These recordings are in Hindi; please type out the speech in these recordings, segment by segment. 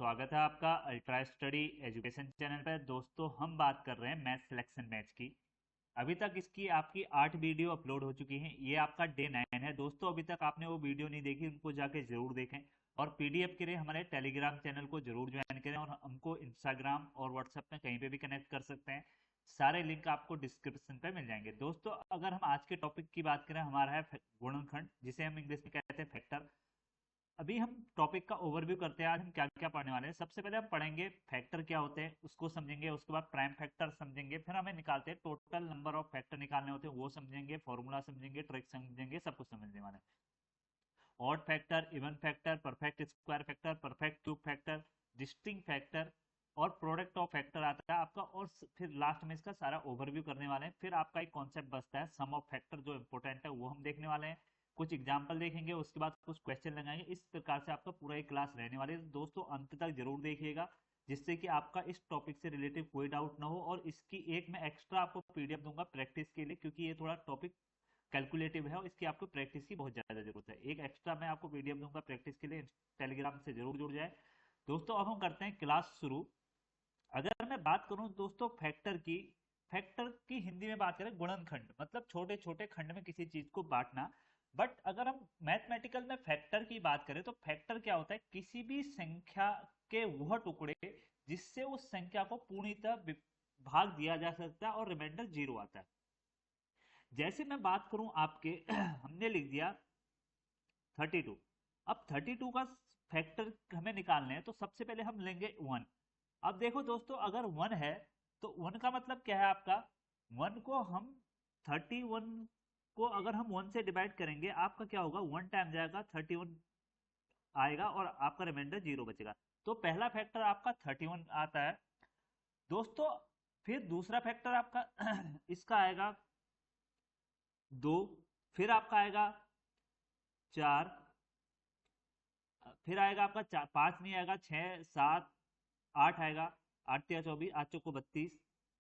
स्वागत है आपका अल्ट्रा स्टडी एजुकेशन चैनल पर। दोस्तों हम बात कर रहे हैं मैथ सिलेक्शन मैच की। अभी तक इसकी आपकी 8 वीडियो अपलोड हो चुकी हैं। ये आपका डे 9 है। दोस्तों अभी तक आपने वो वीडियो नहीं देखी, उनको जाके जरूर देखें और पीडीएफ के लिए हमारे टेलीग्राम चैनल को जरूर ज्वाइन करें और हमको इंस्टाग्राम और व्हाट्सएप में कहीं पे भी कनेक्ट कर सकते हैं। सारे लिंक आपको डिस्क्रिप्शन पे मिल जाएंगे। दोस्तों अगर हम आज के टॉपिक की बात करें, हमारा है गुणनखंड, जिसे हम इंग्लिश में कहते हैं फैक्टर। अभी हम टॉपिक का ओवरव्यू करते हैं। आज हम क्या क्या पढ़ने वाले हैं। सबसे पहले हम पढ़ेंगे फैक्टर क्या होते हैं, उसको समझेंगे। उसके बाद प्राइम फैक्टर समझेंगे। फिर हमें निकालते हैं टोटल नंबर ऑफ फैक्टर निकालने होते हैं, वो समझेंगे। फॉर्मूला समझेंगे, ट्रिक समझेंगे, सब कुछ समझने वाले हैं। Odd factor, even factor, perfect square factor, perfect cube factor, distinct factor और प्रोडक्ट ऑफ फैक्टर आता है आपका। और फिर लास्ट में इसका सारा ओवरव्यू करने वाले हैं। फिर आपका एक कॉन्सेप्ट बचता है सम ऑफ फैक्टर, जो इंपॉर्टेंट है वो हम देखने वाले हैं। कुछ एग्जाम्पल देखेंगे, उसके बाद कुछ क्वेश्चन लगाएंगे। इस प्रकार से आपका पूरा एक क्लास रहने वाली है। दोस्तों अंत तक जरूर देखिएगा, जिससे कि आपका इस टॉपिक से रिलेटेड कोई डाउट ना हो। और इसकी एक मैं एक्स्ट्रा आपको पीडीएफ दूंगा प्रैक्टिस के लिए, क्योंकि ये थोड़ा टॉपिक कैलकुलेटिव है और इसकी आपको प्रैक्टिस की बहुत ज्यादा जरूरत है। एक एक्स्ट्रा मैं आपको पीडीएफ दूंगा प्रैक्टिस के लिए, टेलीग्राम से जरूर जुड़ जाए। दोस्तों अब हम करते हैं क्लास शुरू। अगर मैं बात करूं दोस्तों फैक्टर की हिंदी में बात करें, गुणनखंड मतलब छोटे छोटे खंड में किसी चीज को बांटना। बट अगर हम मैथमेटिकल में फैक्टर की बात करें तो फैक्टर क्या होता है, किसी भी संख्या के वह टुकड़े जिससे उस संख्या को पूर्णतः भाग दिया जा सकता है और रिमाइंडर 0 आता है। जैसे मैं बात करूं आपके हमने लिख दिया 32। अब 32 का फैक्टर हमें निकालने हैं, तो सबसे पहले हम लेंगे 1। अब देखो दोस्तों, अगर 1 है तो 1 का मतलब क्या है आपका, 1 को हम 31 को अगर हम 1 से डिवाइड करेंगे, आपका क्या होगा, 1 टाइम जाएगा 31 आएगा और आपका रिमाइंडर 0 बचेगा। तो पहला फैक्टर आपका 31 आता है दोस्तों। फिर दूसरा फैक्टर आपका इसका आएगा 2। फिर आपका आएगा 4। फिर आएगा आपका 5 नहीं आएगा, 6, 7, 8 आएगा। 8 या 24, 8 चौको 32।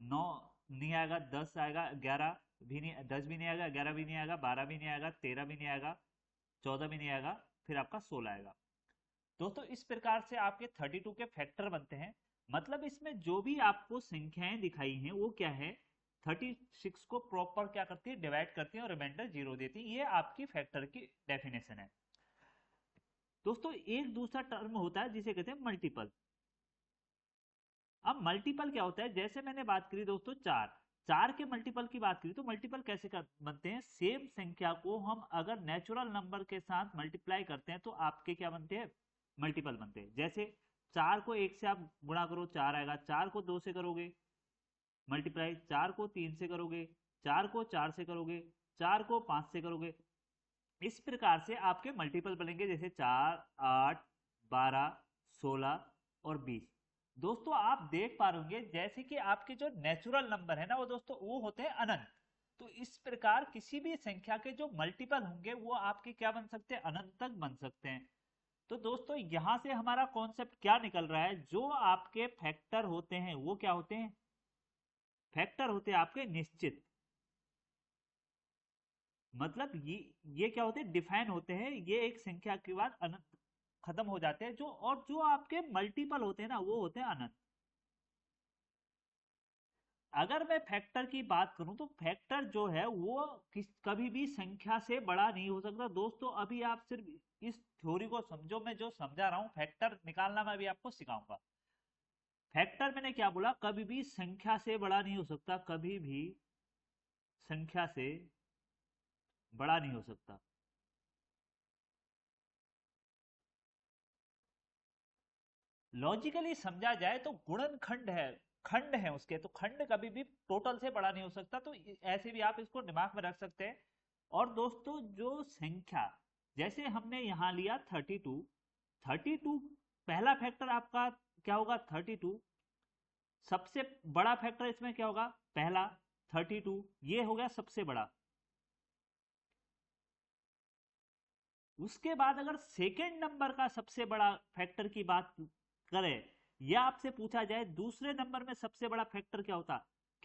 9 नहीं आएगा, 10 आएगा, 11 भी नहीं, 10 भी नहीं आएगा, 11 भी नहीं आएगा, 12 भी नहीं आएगा, 13 भी नहीं आएगा, 14 भी नहीं आएगा, फिर आपका 16 आएगा। दोस्तों इस प्रकार से आपके 32 के फैक्टर बनते हैं। मतलब इसमें जो भी आपको संख्याएं दिखाई हैं वो क्या है, 36 को प्रॉपर क्या करती है, डिवाइड करती है और रिमाइंडर 0 देती है। ये आपकी फैक्टर की डेफिनेशन है। दोस्तों एक दूसरा टर्म होता है जिसे कहते हैं मल्टीपल। अब मल्टीपल क्या होता है, जैसे मैंने बात करी दोस्तों 4 के मल्टीपल की बात करी, तो मल्टीपल कैसे बनते हैं, सेम संख्या को हम अगर नेचुरल नंबर के साथ मल्टीप्लाई करते हैं तो आपके क्या बनते हैं, मल्टीपल बनते हैं। जैसे 4 को 1 से आप गुणा करो 4 आएगा, 4 को 2 से करोगे मल्टीप्लाई, 4 को 3 से करोगे, 4 को 4 से करोगे, 4 को 5 से करोगे। इस प्रकार से आपके मल्टीपल बनेंगे, जैसे 4, 8, 12, 16 और 20। दोस्तों आप देख पा रहे होंगे जैसे कि आपके जो नेचुरल नंबर है ना वो दोस्तों वो होते हैं अनंत। तो इस प्रकार किसी भी संख्या के जो मल्टीपल होंगे वो आपके क्या बन सकते हैं, अनंत तक बन सकते हैं। तो दोस्तों यहां से हमारा कॉन्सेप्ट क्या निकल रहा है, जो आपके फैक्टर होते हैं वो क्या होते हैं, फैक्टर होते हैं आपके निश्चित। मतलब ये क्या होते हैं, डिफाइन होते हैं। ये एक संख्या के बाद अनंत खत्म हो जाते हैं, जो और जो आपके मल्टीपल होते हैं ना वो होते हैं अनंत। अगर मैं फैक्टर की बात करूं तो फैक्टर जो है वो कभी भी संख्या से बड़ा नहीं हो सकता। दोस्तों अभी आप सिर्फ इस थ्योरी को समझो, मैं जो समझा रहा हूं फैक्टर निकालना मैं अभी आपको सिखाऊंगा। फैक्टर मैंने क्या बोला, कभी भी संख्या से बड़ा नहीं हो सकता, कभी भी संख्या से बड़ा नहीं हो सकता। लॉजिकली समझा जाए तो गुणनखंड है, खंड है उसके, तो खंड कभी भी टोटल से बड़ा नहीं हो सकता। तो ऐसे भी आप इसको दिमाग में रख सकते हैं। और दोस्तों जो संख्या, जैसे हमने यहां लिया 32, 32 पहला फैक्टर आपका क्या होगा, 32। सबसे बड़ा फैक्टर इसमें क्या होगा, पहला 32, ये हो गया सबसे बड़ा। उसके बाद अगर सेकेंड नंबर का सबसे बड़ा फैक्टर की बात करें, या आपसे पूछा जाए दूसरे नंबर में सबसे बड़ा फैक्टर क्या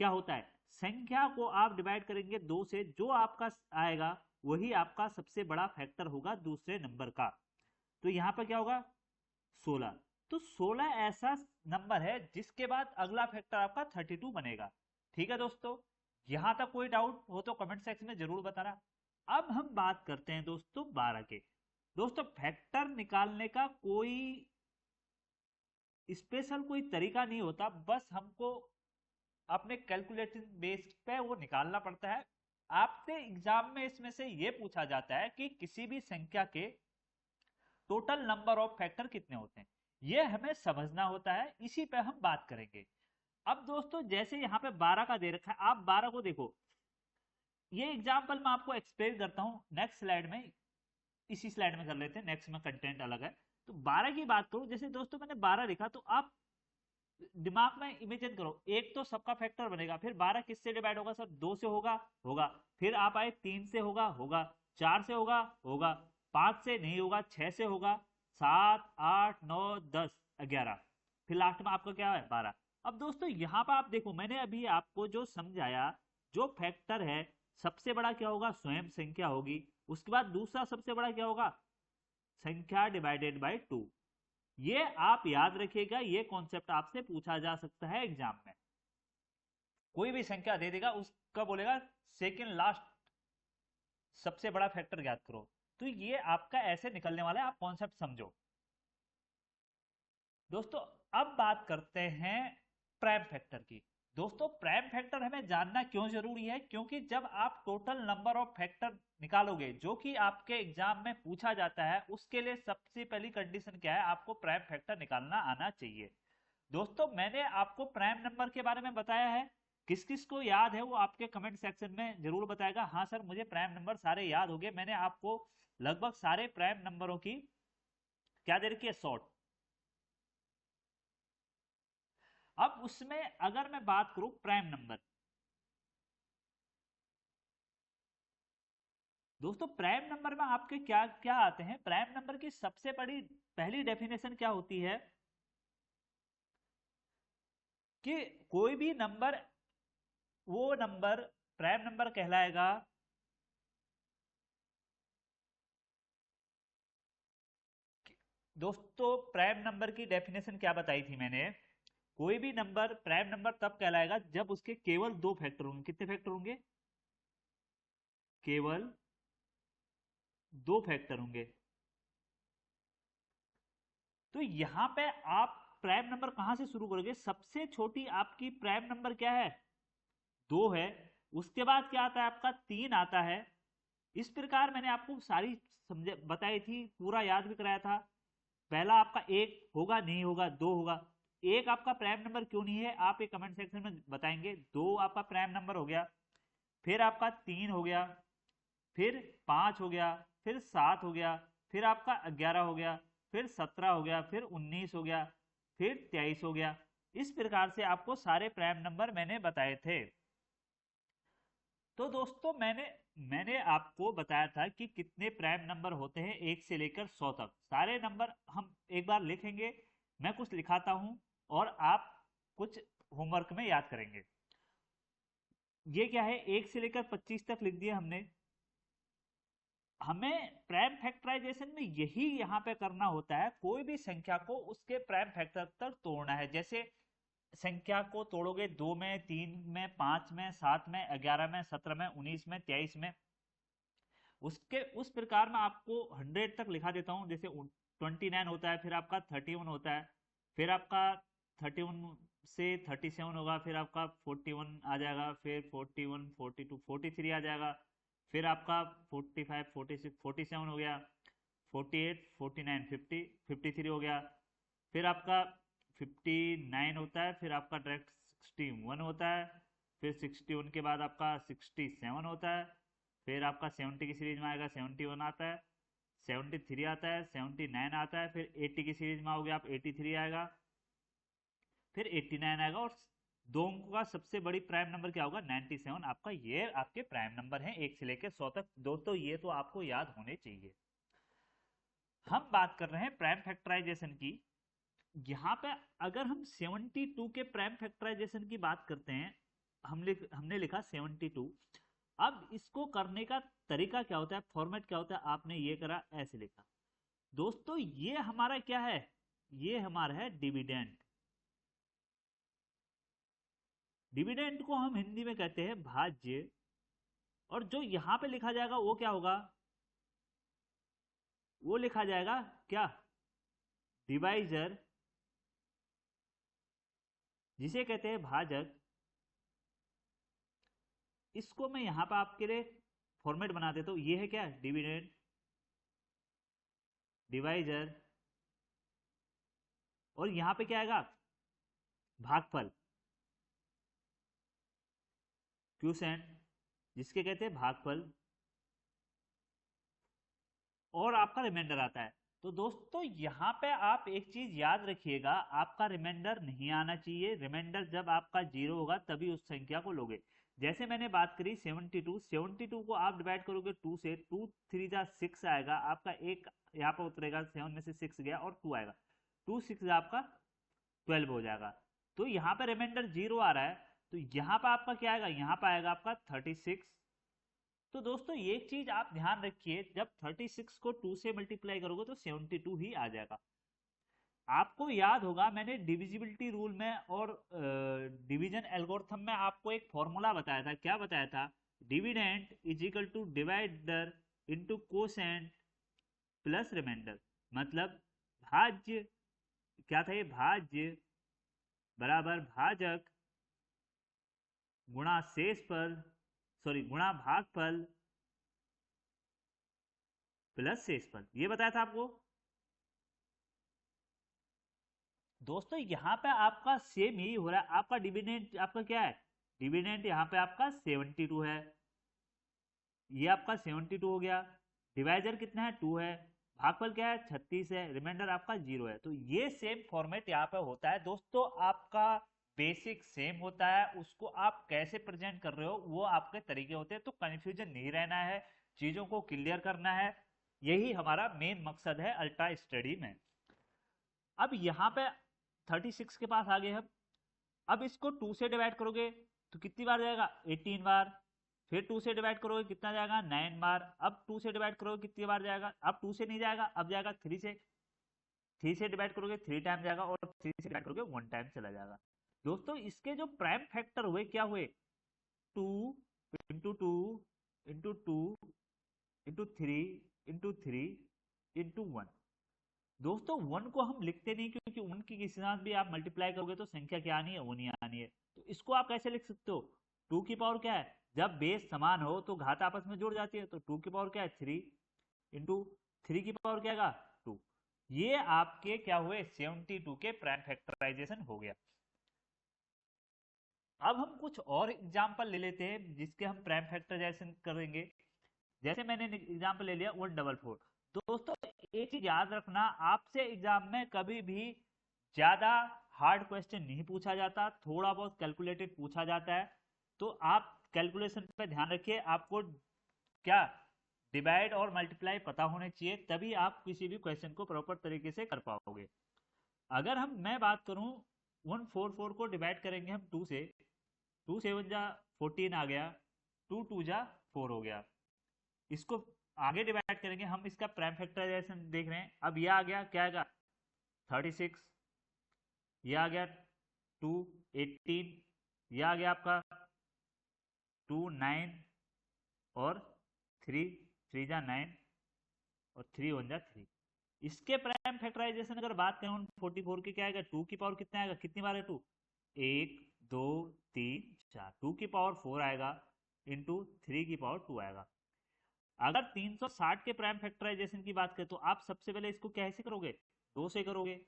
होता है, संख्या को आप डिवाइड करेंगे 2 से, जो आपका आएगा वही आपका सबसे बड़ा फैक्टर होगा दूसरे नंबर का। तो यहां पर क्या होगा 16। तो 16 ऐसा नंबर है जिसके बाद अगला फैक्टर आपका 32 बनेगा। ठीक है दोस्तों, यहां तक कोई डाउट हो तो कमेंट सेक्शन में जरूर बताना। अब हम बात करते हैं दोस्तों 12 के। दोस्तों फैक्टर निकालने का कोई स्पेशल कोई तरीका नहीं होता, बस हमको अपने कैलकुलेशन बेस पे वो निकालना पड़ता है। आपसे एग्जाम में इसमें से ये पूछा जाता है कि किसी भी संख्या के टोटल नंबर ऑफ फैक्टर कितने होते हैं, ये हमें समझना होता है, इसी पे हम बात करेंगे। अब दोस्तों जैसे यहाँ पे 12 का दे रखा है, आप 12 को देखो, ये एग्जाम्पल मैं आपको एक्सप्लेन करता हूँ नेक्स्ट स्लाइड में, इसी स्लाइड में कर लेते हैं, नेक्स्ट में कंटेंट अलग है। तो 12 की बात करूं, जैसे दोस्तों मैंने 12 लिखा, तो आप दिमाग में इमेजिन करो, एक तो सबका फैक्टर बनेगा, फिर 12 किससे डिवाइड होगा सर, 2 से होगा, होगा, फिर आप आए 3 से होगा, होगा, 4 से होगा, होगा, 5 से नहीं होगा, 6 से होगा, 7 8 9 10 11, फिर लास्ट में आपका क्या है 12। अब दोस्तों यहाँ पर आप देखो, मैंने अभी आपको जो समझाया, जो फैक्टर है सबसे बड़ा क्या होगा, स्वयं संख्या होगी, उसके बाद दूसरा सबसे बड़ा क्या होगा, संख्या डिवाइडेड बाय 2। ये आप याद रखिएगा, ये कॉन्सेप्ट आपसे पूछा जा सकता है एग्जाम में। कोई भी संख्या दे देगा, उसका बोलेगा सेकंड लास्ट सबसे बड़ा फैक्टर ज्ञात करो, तो ये आपका ऐसे निकलने वाला है, आप कॉन्सेप्ट समझो। दोस्तों अब बात करते हैं प्राइम फैक्टर की। दोस्तों प्राइम फैक्टर हमें जानना क्यों जरूरी है, क्योंकि जब आप टोटल नंबर ऑफ फैक्टर निकालोगे, जो कि आपके एग्जाम में पूछा जाता है, उसके लिए सबसे पहली कंडीशन क्या है, आपको प्राइम फैक्टर निकालना आना चाहिए। दोस्तों मैंने आपको प्राइम नंबर के बारे में बताया है, किस किस को याद है वो आपके कमेंट सेक्शन में जरूर बताएगा, हाँ सर मुझे प्राइम नंबर सारे याद हो गए। मैंने आपको लगभग सारे प्राइम नंबरों की क्या दे रखी है, शॉर्ट। अब उसमें अगर मैं बात करूं प्राइम नंबर, दोस्तों प्राइम नंबर में आपके क्या क्या आते हैं, प्राइम नंबर की सबसे बड़ी पहली डेफिनेशन क्या होती है कि कोई भी नंबर, वो नंबर प्राइम नंबर कहलाएगा दोस्तों प्राइम नंबर की डेफिनेशन क्या बताई थी मैंने, कोई भी नंबर प्राइम नंबर तब कहलाएगा जब उसके केवल दो फैक्टर होंगे। कितने फैक्टर होंगे, केवल दो फैक्टर होंगे। तो यहां पे आप प्राइम नंबर कहां से शुरू करोगे, सबसे छोटी आपकी प्राइम नंबर क्या है, दो है, उसके बाद क्या आता है आपका, तीन आता है। इस प्रकार मैंने आपको सारी समझ बताई थी, पूरा याद भी कराया था। पहला आपका एक होगा, नहीं होगा, दो होगा। एक आपका प्राइम नंबर क्यों नहीं है, आप एक कमेंट सेक्शन में बताएंगे। दो आपका प्राइम नंबर हो गया, फिर आपका तीन हो गया, फिर पांच हो गया, फिर सात हो गया, फिर आपका 11 हो गया, फिर 17 हो गया, फिर 19 हो गया, फिर 23 हो गया। इस प्रकार से आपको सारे प्राइम नंबर मैंने बताए थे। तो दोस्तों मैंने मैंने आपको बताया था कि कितने प्राइम नंबर होते हैं, एक से लेकर 100 तक। सारे नंबर हम एक बार लिखेंगे, मैं कुछ लिखाता हूं और आप कुछ होमवर्क में याद करेंगे। ये क्या है, एक से लेकर 25 तक लिख दिया हमने। हमें प्राइम फैक्टराइजेशन में यही यहाँ पे करना होता है, कोई भी संख्या को उसके प्राइम फैक्टर तक तोड़ना है। जैसे संख्या को तोड़ोगे, दो में, तीन में, पांच में, सात में, 11 में, 17 में, 19 में, 23 में, उसके उस प्रकार में आपको 100 तक लिखा देता हूं। जैसे 29 होता है, फिर आपका 31 होता है, फिर आपका 31 से 37 होगा, फिर आपका 41 आ जाएगा, फिर 41 42 43 आ जाएगा, फिर आपका 45 46 47 हो गया, 48 49 50 53 हो गया, फिर आपका 59 होता है, फिर आपका डायरेक्ट 61 होता है, फिर 61 के बाद आपका 67 होता है, फिर आपका 70 की सीरीज में आएगा 71 आता है, 73 आता है, 79 आता है, फिर 80 की सीरीज में आओगे आप 83 आएगा, फिर 89 आएगा, और दो अंकों का सबसे बड़ी प्राइम नंबर क्या होगा, 97 आपका। ये आपके प्राइम नंबर हैं एक से लेकर 100 तक। दोस्तों ये तो आपको याद होने चाहिए। हम बात कर रहे हैं प्राइम फैक्टराइजेशन की। यहाँ पे अगर हम 72 के प्राइम फैक्टराइजेशन की बात करते हैं, हमने लिखा 72। अब इसको करने का तरीका क्या होता है, फॉर्मेट क्या होता है, आपने ये करा, ऐसे लिखा। दोस्तों ये हमारा क्या है, ये हमारा है डिविडेंड। डिविडेंड को हम हिंदी में कहते हैं भाज्य, और जो यहां पे लिखा जाएगा वो क्या होगा, वो लिखा जाएगा क्या, डिवाइजर, जिसे कहते हैं भाजक। इसको मैं यहां पर आपके लिए फॉर्मेट बना देता हूं, ये है क्या, डिविडेंड, डिवाइजर, और यहां पे क्या आएगा, भागफल, क्यूसेंट, जिसके कहते हैं भागफल, और आपका रिमाइंडर आता है। तो दोस्तों यहाँ पे आप एक चीज याद रखिएगा, आपका रिमाइंडर नहीं आना चाहिए। रिमाइंडर जब आपका 0 होगा तभी उस संख्या को लोगे। जैसे मैंने बात करी 72 को आप डिवाइड करोगे 2 से, 2 3 जा 6 आएगा आपका, एक यहाँ पर उतरेगा, 7 में से 6 गया और 2 आएगा, 2 6 आपका 12 हो जाएगा। तो यहाँ पे रिमाइंडर 0 आ रहा है, तो यहाँ पर आपका क्या आएगा, यहाँ पर आएगा आपका 36। तो दोस्तों ये चीज आप ध्यान रखिए, जब 36 को 2 से मल्टीप्लाई करोगे तो 72 ही आ जाएगा। आपको याद होगा मैंने डिविजिबिलिटी रूल में और डिवीजन एल्गोरिथम में आपको एक फॉर्मूला बताया था, क्या बताया था, dividend is equal to divider into quotient plus remainder. मतलब भाज्य क्या था, ये भाज्य बराबर भाजक गुणा शेषफल, सॉरी गुणा भागफल प्लस शेषफल, ये बताया था आपको। दोस्तों यहाँ पे आपका सेम यही हो रहा है, आपका डिविडेंड आपका क्या है, डिविडेंड यहाँ पे आपका 72 है, ये आपका 72 हो गया, डिवाइजर कितना है 2 है, भागफल क्या है 36 है, रिमाइंडर आपका 0 है। तो ये सेम फॉर्मेट यहाँ पे होता है दोस्तों, आपका बेसिक सेम होता है, उसको आप कैसे प्रेजेंट कर रहे हो वो आपके तरीके होते हैं। तो कंफ्यूजन नहीं रहना है, चीजों को क्लियर करना है, यही हमारा मेन मकसद है अल्ट्रा स्टडी में। अब यहाँ पे 36 के पास आ गए हम, अब इसको 2 से डिवाइड करोगे तो कितनी बार जाएगा, 18 बार, फिर 2 से डिवाइड करोगे कितना जाएगा, 9 बार, अब 2 से डिवाइड करोगे कितनी बार जाएगा, अब 2 से नहीं जाएगा, अब जाएगा 3 से, 3 से डिवाइड करोगे 3 टाइम जाएगा, और 3 से डिवाइड करोगे 1 टाइम चला जाएगा। दोस्तों इसके जो प्राइम फैक्टर हुए क्या हुए, 2 into 2 into 2 into 3 into 3 into 1। दोस्तों 1 को हम लिखते नहीं, क्योंकि 1 की किसी साथ भी आप मल्टीप्लाई करोगे तो संख्या क्या आनी है, 1 ही आनी है। तो इसको आप कैसे लिख सकते हो, 2 की पावर क्या है, जब बेस समान हो तो घात आपस में जुड़ जाती है, तो 2 की पावर क्या है 3 इंटू 3 की पावर क्या है 2। ये आपके क्या हुए 72 के प्राइम फैक्टराइजेशन हो गया। अब हम कुछ और एग्जाम्पल ले लेते हैं जिसके हम प्राइम फैक्टराइजेशन करेंगे। जैसे मैंने एग्जाम्पल ले लिया 144। दोस्तों एक चीज याद रखना, आपसे एग्जाम में कभी भी ज्यादा हार्ड क्वेश्चन नहीं पूछा जाता, थोड़ा बहुत कैलकुलेटेड पूछा जाता है। तो आप कैलकुलेशन पे ध्यान रखिए, आपको क्या डिवाइड और मल्टीप्लाई पता होने चाहिए, तभी आप किसी भी क्वेश्चन को प्रॉपर तरीके से कर पाओगे। अगर मैं बात करूं 144 को डिवाइड करेंगे हम 2 से, 2 7 जा 14 आ गया, 2 2 जा 4 हो गया। इसको आगे डिवाइड करेंगे हम, इसका प्राइम फैक्टराइजेशन देख रहे हैं। अब ये आ गया क्या आएगा 36, ये आ गया 2 18, ये आ गया आपका 2 9, और 3 3 जा 9, और 3 1 जा 3। इसके प्राइम फैक्टराइजेशन अगर बात करें 44 की, क्या आएगा 2 की पावर कितना आएगा, कितनी बार है 2, 1 2 3 4, 2 की पावर 4 आएगा इंटू 3 की पावर 2 आएगा। अगर 360 के प्राइम फैक्टराइजेशन की बात करें तो आप सबसे पहले इसको कैसे करोगे, 2 से करोगे।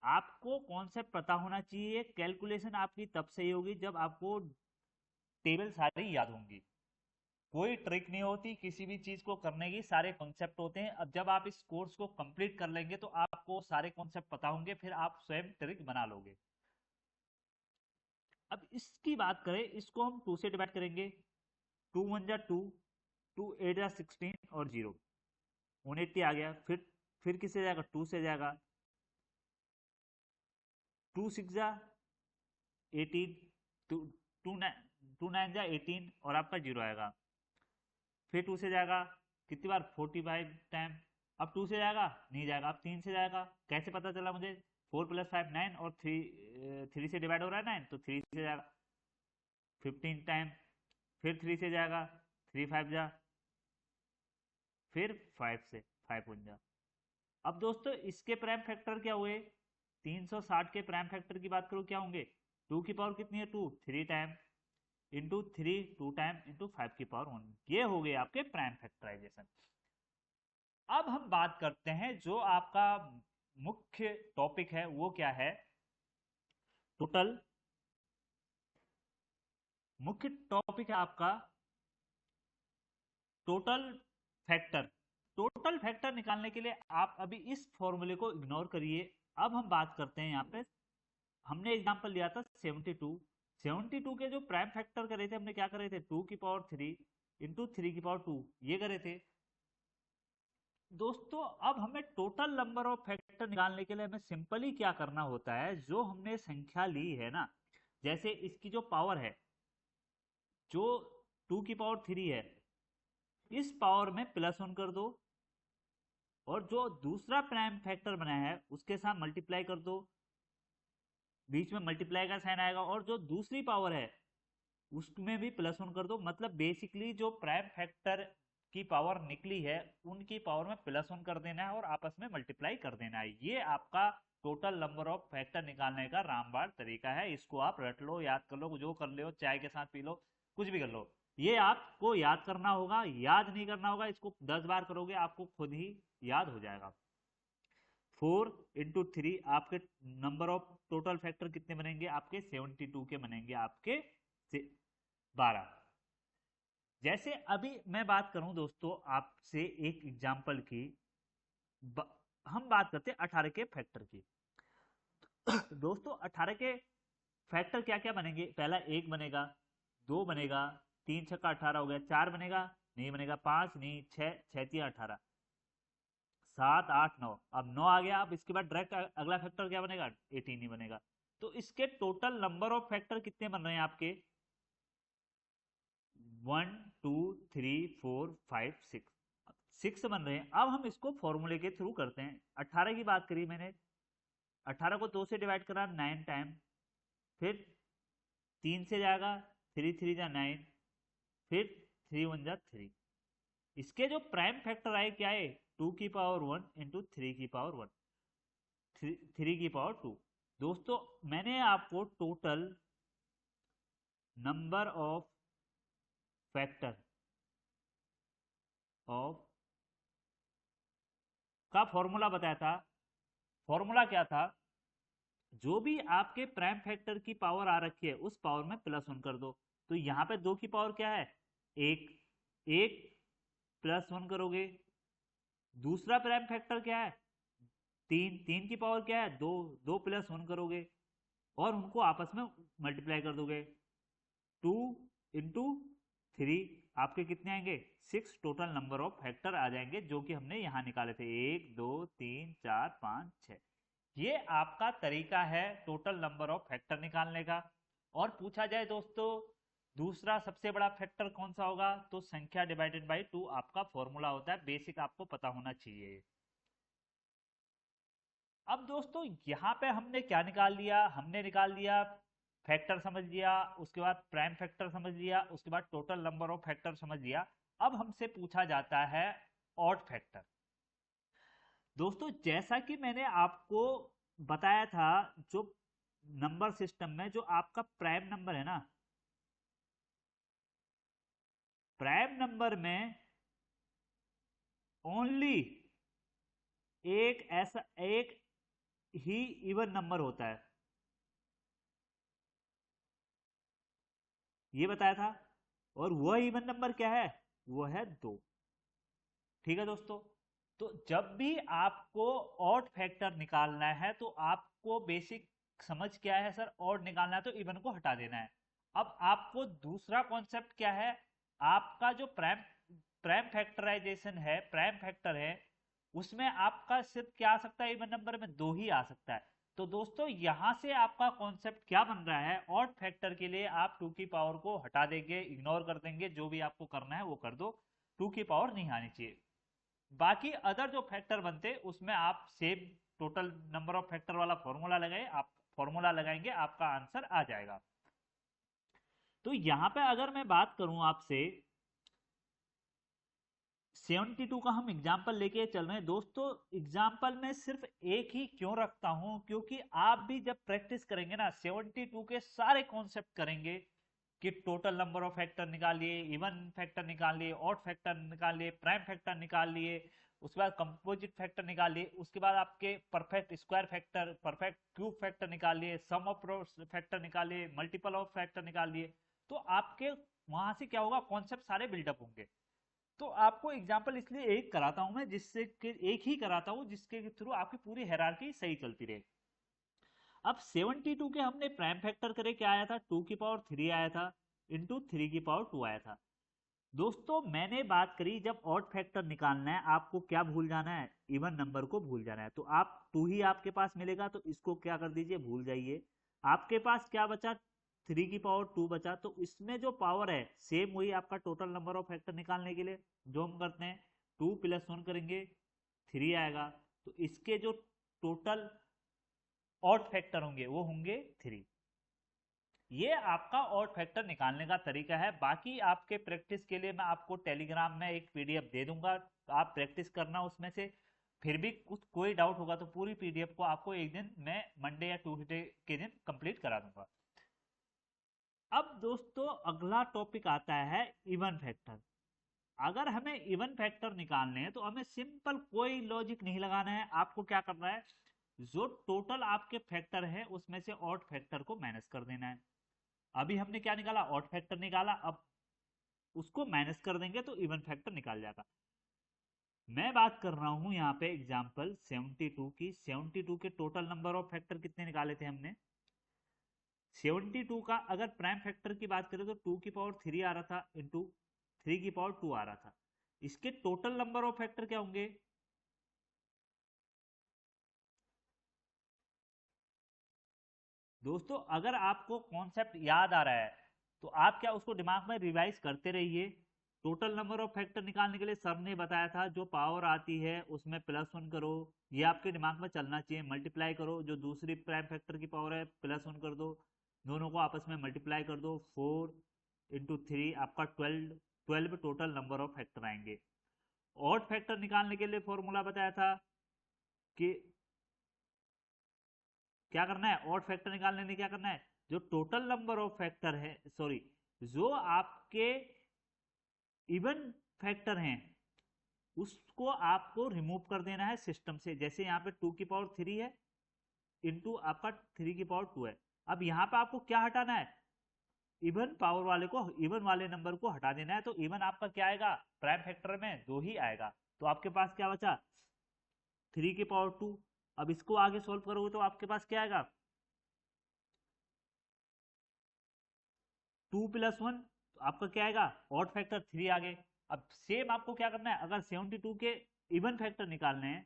आपको कॉन्सेप्ट पता होना चाहिए, कैलकुलेशन आपकी तब सही होगी जब आपको टेबल सारी याद होंगी। कोई ट्रिक नहीं होती किसी भी चीज को करने की, सारे कॉन्सेप्ट होते हैं। अब जब आप इस कोर्स को कंप्लीट कर लेंगे तो आपको सारे कॉन्सेप्ट पता होंगे, फिर आप स्वयं ट्रिक बना लोगे। अब इसकी बात करें, इसको हम 2 से डिवाइड करेंगे, 2 1 जा 2, 2 8 जा 16 और 0, 180 आ गया। फिर किससे जाएगा, 2 से जाएगा, 2 6 जा 18, 2 2 9 जा 18, और आपका 0 आएगा। फिर 2 से जाएगा कितनी बार 45 टाइम, अब 2 से जाएगा, नहीं जाएगा। अब 3 से जाएगा, कैसे पता चला मुझे? 4 + 5 9 और 3 से डिवाइड हो रहा है 9, तो 3 से जाएगा 15 टाइम। फिर 3 से जाएगा, 3 5 जा, फिर 5 से 5 1 जा। अब दोस्तों इसके प्राइम फैक्टर क्या हुए? 360 के प्राइम फैक्टर की बात करूं क्या होंगे? 2 की पावर कितनी है? 2, 3 टाइम इंटू 3, 2 टाइम इंटू 5 की पावर 1। ये हो गए आपके प्राइम फैक्टराइजेशन। अब हम बात करते हैं जो आपका मुख्य टॉपिक है वो क्या है? टोटल। मुख्य टॉपिक है आपका टोटल फैक्टर। टोटल फैक्टर निकालने के लिए आप अभी इस फॉर्मूले को इग्नोर करिए। अब हम बात करते हैं यहाँ पे, हमने एग्जांपल लिया था 72। 72 के जो प्राइम फैक्टर करे थे हमने क्या करे थे? 2 की पावर 3 इंटू 3 की पावर 2, ये करे थे दोस्तों। अब हमें टोटल नंबर ऑफ फैक्टर निकालने के लिए हमें सिंपली क्या करना होता है? जो हमने संख्या ली है ना, जैसे इसकी जो पावर है, जो 2 की पावर 3 है, इस पावर में +1 कर दो, और जो दूसरा प्राइम फैक्टर बना है उसके साथ मल्टीप्लाई कर दो, बीच में मल्टीप्लाई का साइन आएगा, और जो दूसरी पावर है उसमें भी +1 कर दो। मतलब बेसिकली जो प्राइम फैक्टर की पावर निकली है उनकी पावर में +1 कर देना है और आपस में मल्टीप्लाई कर देना है। ये आपका टोटल नंबर ऑफ फैक्टर निकालने का रामबाण तरीका है। इसको आप रट लो, याद कर लो, जो कर लो, चाय के साथ पी लो, कुछ भी कर लो। ये आपको याद करना होगा, याद नहीं करना होगा। इसको 10 बार करोगे आपको खुद ही याद हो जाएगा। 4 इंटू 3 आपके नंबर ऑफ टोटल फैक्टर कितने बनेंगे? आपके 72 के बनेंगे, आपके 12। जैसे अभी मैं बात करूं दोस्तों आपसे एक एग्जांपल की, हम बात करते हैं 18 के फैक्टर की। दोस्तों 18 के फैक्टर क्या क्या बनेंगे? पहला 1 बनेगा, 2 बनेगा, 3 छक्का 18 हो गया, 4 बनेगा, नहीं बनेगा, 5 नहीं, 6, 6 3 18, 7 8 9। अब 9 आ गया। अब इसके बाद डायरेक्ट अगला फैक्टर क्या बनेगा? 18 ही बनेगा। तो इसके टोटल नंबर ऑफ फैक्टर कितने बन रहे हैं आपके? 1 2 3 4 5 6, 6 बन रहे हैं। अब हम इसको फॉर्मूले के थ्रू करते हैं। 18 की बात करी मैंने, 18 को 2 से डिवाइड करा 9 टाइम, फिर 3 से जाएगा, 3 3 जा 9, फिर 3 1 जा 3। इसके जो प्राइम फैक्टर आए क्या है? 2 की पावर 1 इंटू 3 की पावर 1, 3 की पावर 2। दोस्तों मैंने आपको total number of factor of का फॉर्मूला बताया था। फॉर्मूला क्या था? जो भी आपके प्राइम फैक्टर की पावर आ रखी है उस पावर में +1 कर दो। तो यहाँ पे 2 की पावर क्या है? 1, 1 +1 करोगे। दूसरा प्राइम फैक्टर क्या है? 3, 3 की पावर क्या है? 2, 2 +1 करोगे और उनको आपस में मल्टीप्लाई कर दोगे। 2 इंटू 3 आपके कितने आएंगे? 6 टोटल नंबर ऑफ फैक्टर आ जाएंगे, जो कि हमने यहाँ निकाले थे। 1 2 3 4 5 6। ये आपका तरीका है टोटल नंबर ऑफ फैक्टर निकालने का। और पूछा जाए दोस्तों दूसरा सबसे बड़ा फैक्टर कौन सा होगा, तो संख्या डिवाइडेड बाई 2 आपका फॉर्मूला होता है। बेसिक आपको पता होना चाहिए। अब दोस्तों यहाँ पे हमने क्या निकाल लिया? हमने निकाल लिया फैक्टर, समझ लिया, उसके बाद प्राइम फैक्टर समझ लिया, उसके बाद टोटल नंबर ऑफ फैक्टर समझ लिया। अब हमसे पूछा जाता है ऑड फैक्टर। दोस्तों जैसा कि मैंने आपको बताया था, जो नंबर सिस्टम में जो आपका प्राइम नंबर है ना, प्राइम नंबर में ओनली एक ही इवन नंबर होता है, ये बताया था। और वह इवन नंबर क्या है? वो है 2। ठीक है दोस्तों। तो जब भी आपको ऑड फैक्टर निकालना है तो आपको बेसिक समझ क्या है? सर ऑड निकालना है तो इवन को हटा देना है। अब आपको दूसरा कॉन्सेप्ट क्या है? आपका जो प्राइम प्राइम फैक्टराइजेशन है, प्राइम फैक्टर है, उसमें आपका सिर्फ क्या आ सकता है? इवन नंबर में 2 ही आ सकता है। तो दोस्तों यहां से आपका कॉन्सेप्ट क्या बन रहा है? ऑड फैक्टर के लिए आप 2 की पावर को हटा देंगे, इग्नोर कर देंगे, जो भी आपको करना है वो कर दो, 2 की पावर नहीं आनी चाहिए। बाकी अदर जो फैक्टर बनते उसमें आप same total number of factor वाला फॉर्मूला लगाए, आप फॉर्मूला लगाएंगे आपका आंसर आ जाएगा। तो यहां पे अगर मैं बात करूं आपसे 72 का हम एग्जाम्पल लेके चल रहे हैं दोस्तों। एग्जाम्पल में सिर्फ एक ही क्यों रखता हूं, क्योंकि आप भी जब प्रैक्टिस करेंगे ना 72 के सारे कॉन्सेप्ट करेंगे कि टोटल नंबर ऑफ फैक्टर निकालिए, इवन फैक्टर निकालिए, ऑड फैक्टर निकालिए, प्राइम फैक्टर निकाल लिए, उसके बाद कंपोजिट फैक्टर निकालिए, उसके बाद आपके perfect square factor, perfect cube factor निकालिए, सम ऑफ फैक्टर निकालिए, मल्टीपल ऑफ फैक्टर निकालिए। तो आपके वहां से क्या होगा, कॉन्सेप्ट सारे बिल्डअप होंगे। तो आपको एग्जाम्पल इसलिए एक कराता हूं मैं, जिससे कि एक ही कराता हूं जिसके थ्रू आपकी पूरी हायरार्की सही चलती रहे। अब 72 के हमने प्राइम फैक्टर करे, क्या आया था, 2 की पावर 3 आया था, इंटू 3 की पावर 2 आया था। दोस्तों मैंने बात करी जब ऑड फैक्टर निकालना है आपको क्या भूल जाना है, इवन नंबर को भूल जाना है। तो आप 2 ही आपके पास मिलेगा, तो इसको क्या कर दीजिए, भूल जाइए। आपके पास क्या बचा, 3 की पावर 2 बचा। तो इसमें जो पावर है सेम वही आपका टोटल नंबर ऑफ फैक्टर निकालने के लिए जो हम करते हैं, 2 + 1 करेंगे 3 आएगा। तो इसके जो टोटल ऑड फैक्टर होंगे वो होंगे 3। ये आपका ऑड फैक्टर निकालने का तरीका है। बाकी आपके प्रैक्टिस के लिए मैं आपको टेलीग्राम में एक पीडीएफ दे दूंगा, तो आप प्रैक्टिस करना उसमें से। फिर भी कुछ कोई डाउट होगा तो पूरी पीडीएफ को आपको एक दिन मैं मंडे या ट्यूसडे के दिन कंप्लीट करा दूंगा। अब दोस्तों अगला टॉपिक आता है इवन फैक्टर। अगर हमें इवन फैक्टर निकालने हैं तो हमें सिंपल कोई लॉजिक नहीं लगाना है। आपको क्या करना है, जो टोटल आपके फैक्टर है उसमें से ऑड फैक्टर को माइनस कर देना है। अभी हमने क्या निकाला, ऑड फैक्टर निकाला, अब उसको माइनस कर देंगे तो इवन फैक्टर निकाल जाएगा। मैं बात कर रहा हूं यहाँ पे एग्जांपल 72 की। 72 के टोटल नंबर ऑफ फैक्टर कितने निकाले थे हमने, 72 का अगर प्राइम फैक्टर की बात करें तो 2 की पावर 3 आ रहा था, इंटू 3 की पावर 2 आ रहा था। इसके टोटल नंबर ऑफ फैक्टर क्या होंगे, दोस्तों अगर आपको कॉन्सेप्ट याद आ रहा है तो आप क्या उसको दिमाग में रिवाइज करते रहिए। टोटल नंबर ऑफ फैक्टर निकालने के लिए सर ने बताया था जो पावर आती है उसमें +1 करो, ये आपके दिमाग में चलना चाहिए। मल्टीप्लाई करो, जो दूसरी प्राइम फैक्टर की पावर है +1 कर दो, दोनों को आपस में मल्टीप्लाई कर दो, 4 × 3 आपका 12, 12 टोटल नंबर ऑफ फैक्टर आएंगे। ऑड फैक्टर निकालने के लिए फॉर्मूला बताया था कि क्या करना है, ऑड फैक्टर निकालने में क्या करना है, जो टोटल नंबर ऑफ फैक्टर है, सॉरी, जो आपके इवन फैक्टर हैं उसको आपको रिमूव कर देना है सिस्टम से। जैसे यहाँ पे 2 की पावर 3 है, इंटू आपका 3 की पावर 2 है। अब यहाँ पे आपको क्या हटाना है, इवन पावर वाले को, इवन वाले नंबर को हटा देना है। तो इवन आपका क्या आएगा, प्राइम फैक्टर में 2 ही आएगा। तो आपके पास क्या बचा, 3 की पावर 2। अब इसको आगे सोल्व करोगे तो आपके पास क्या आएगा, 2 + 1, आपका क्या आएगा, ऑड फैक्टर 3 आ गए। अब सेम आपको क्या करना है, अगर 72 के इवन फैक्टर निकालने हैं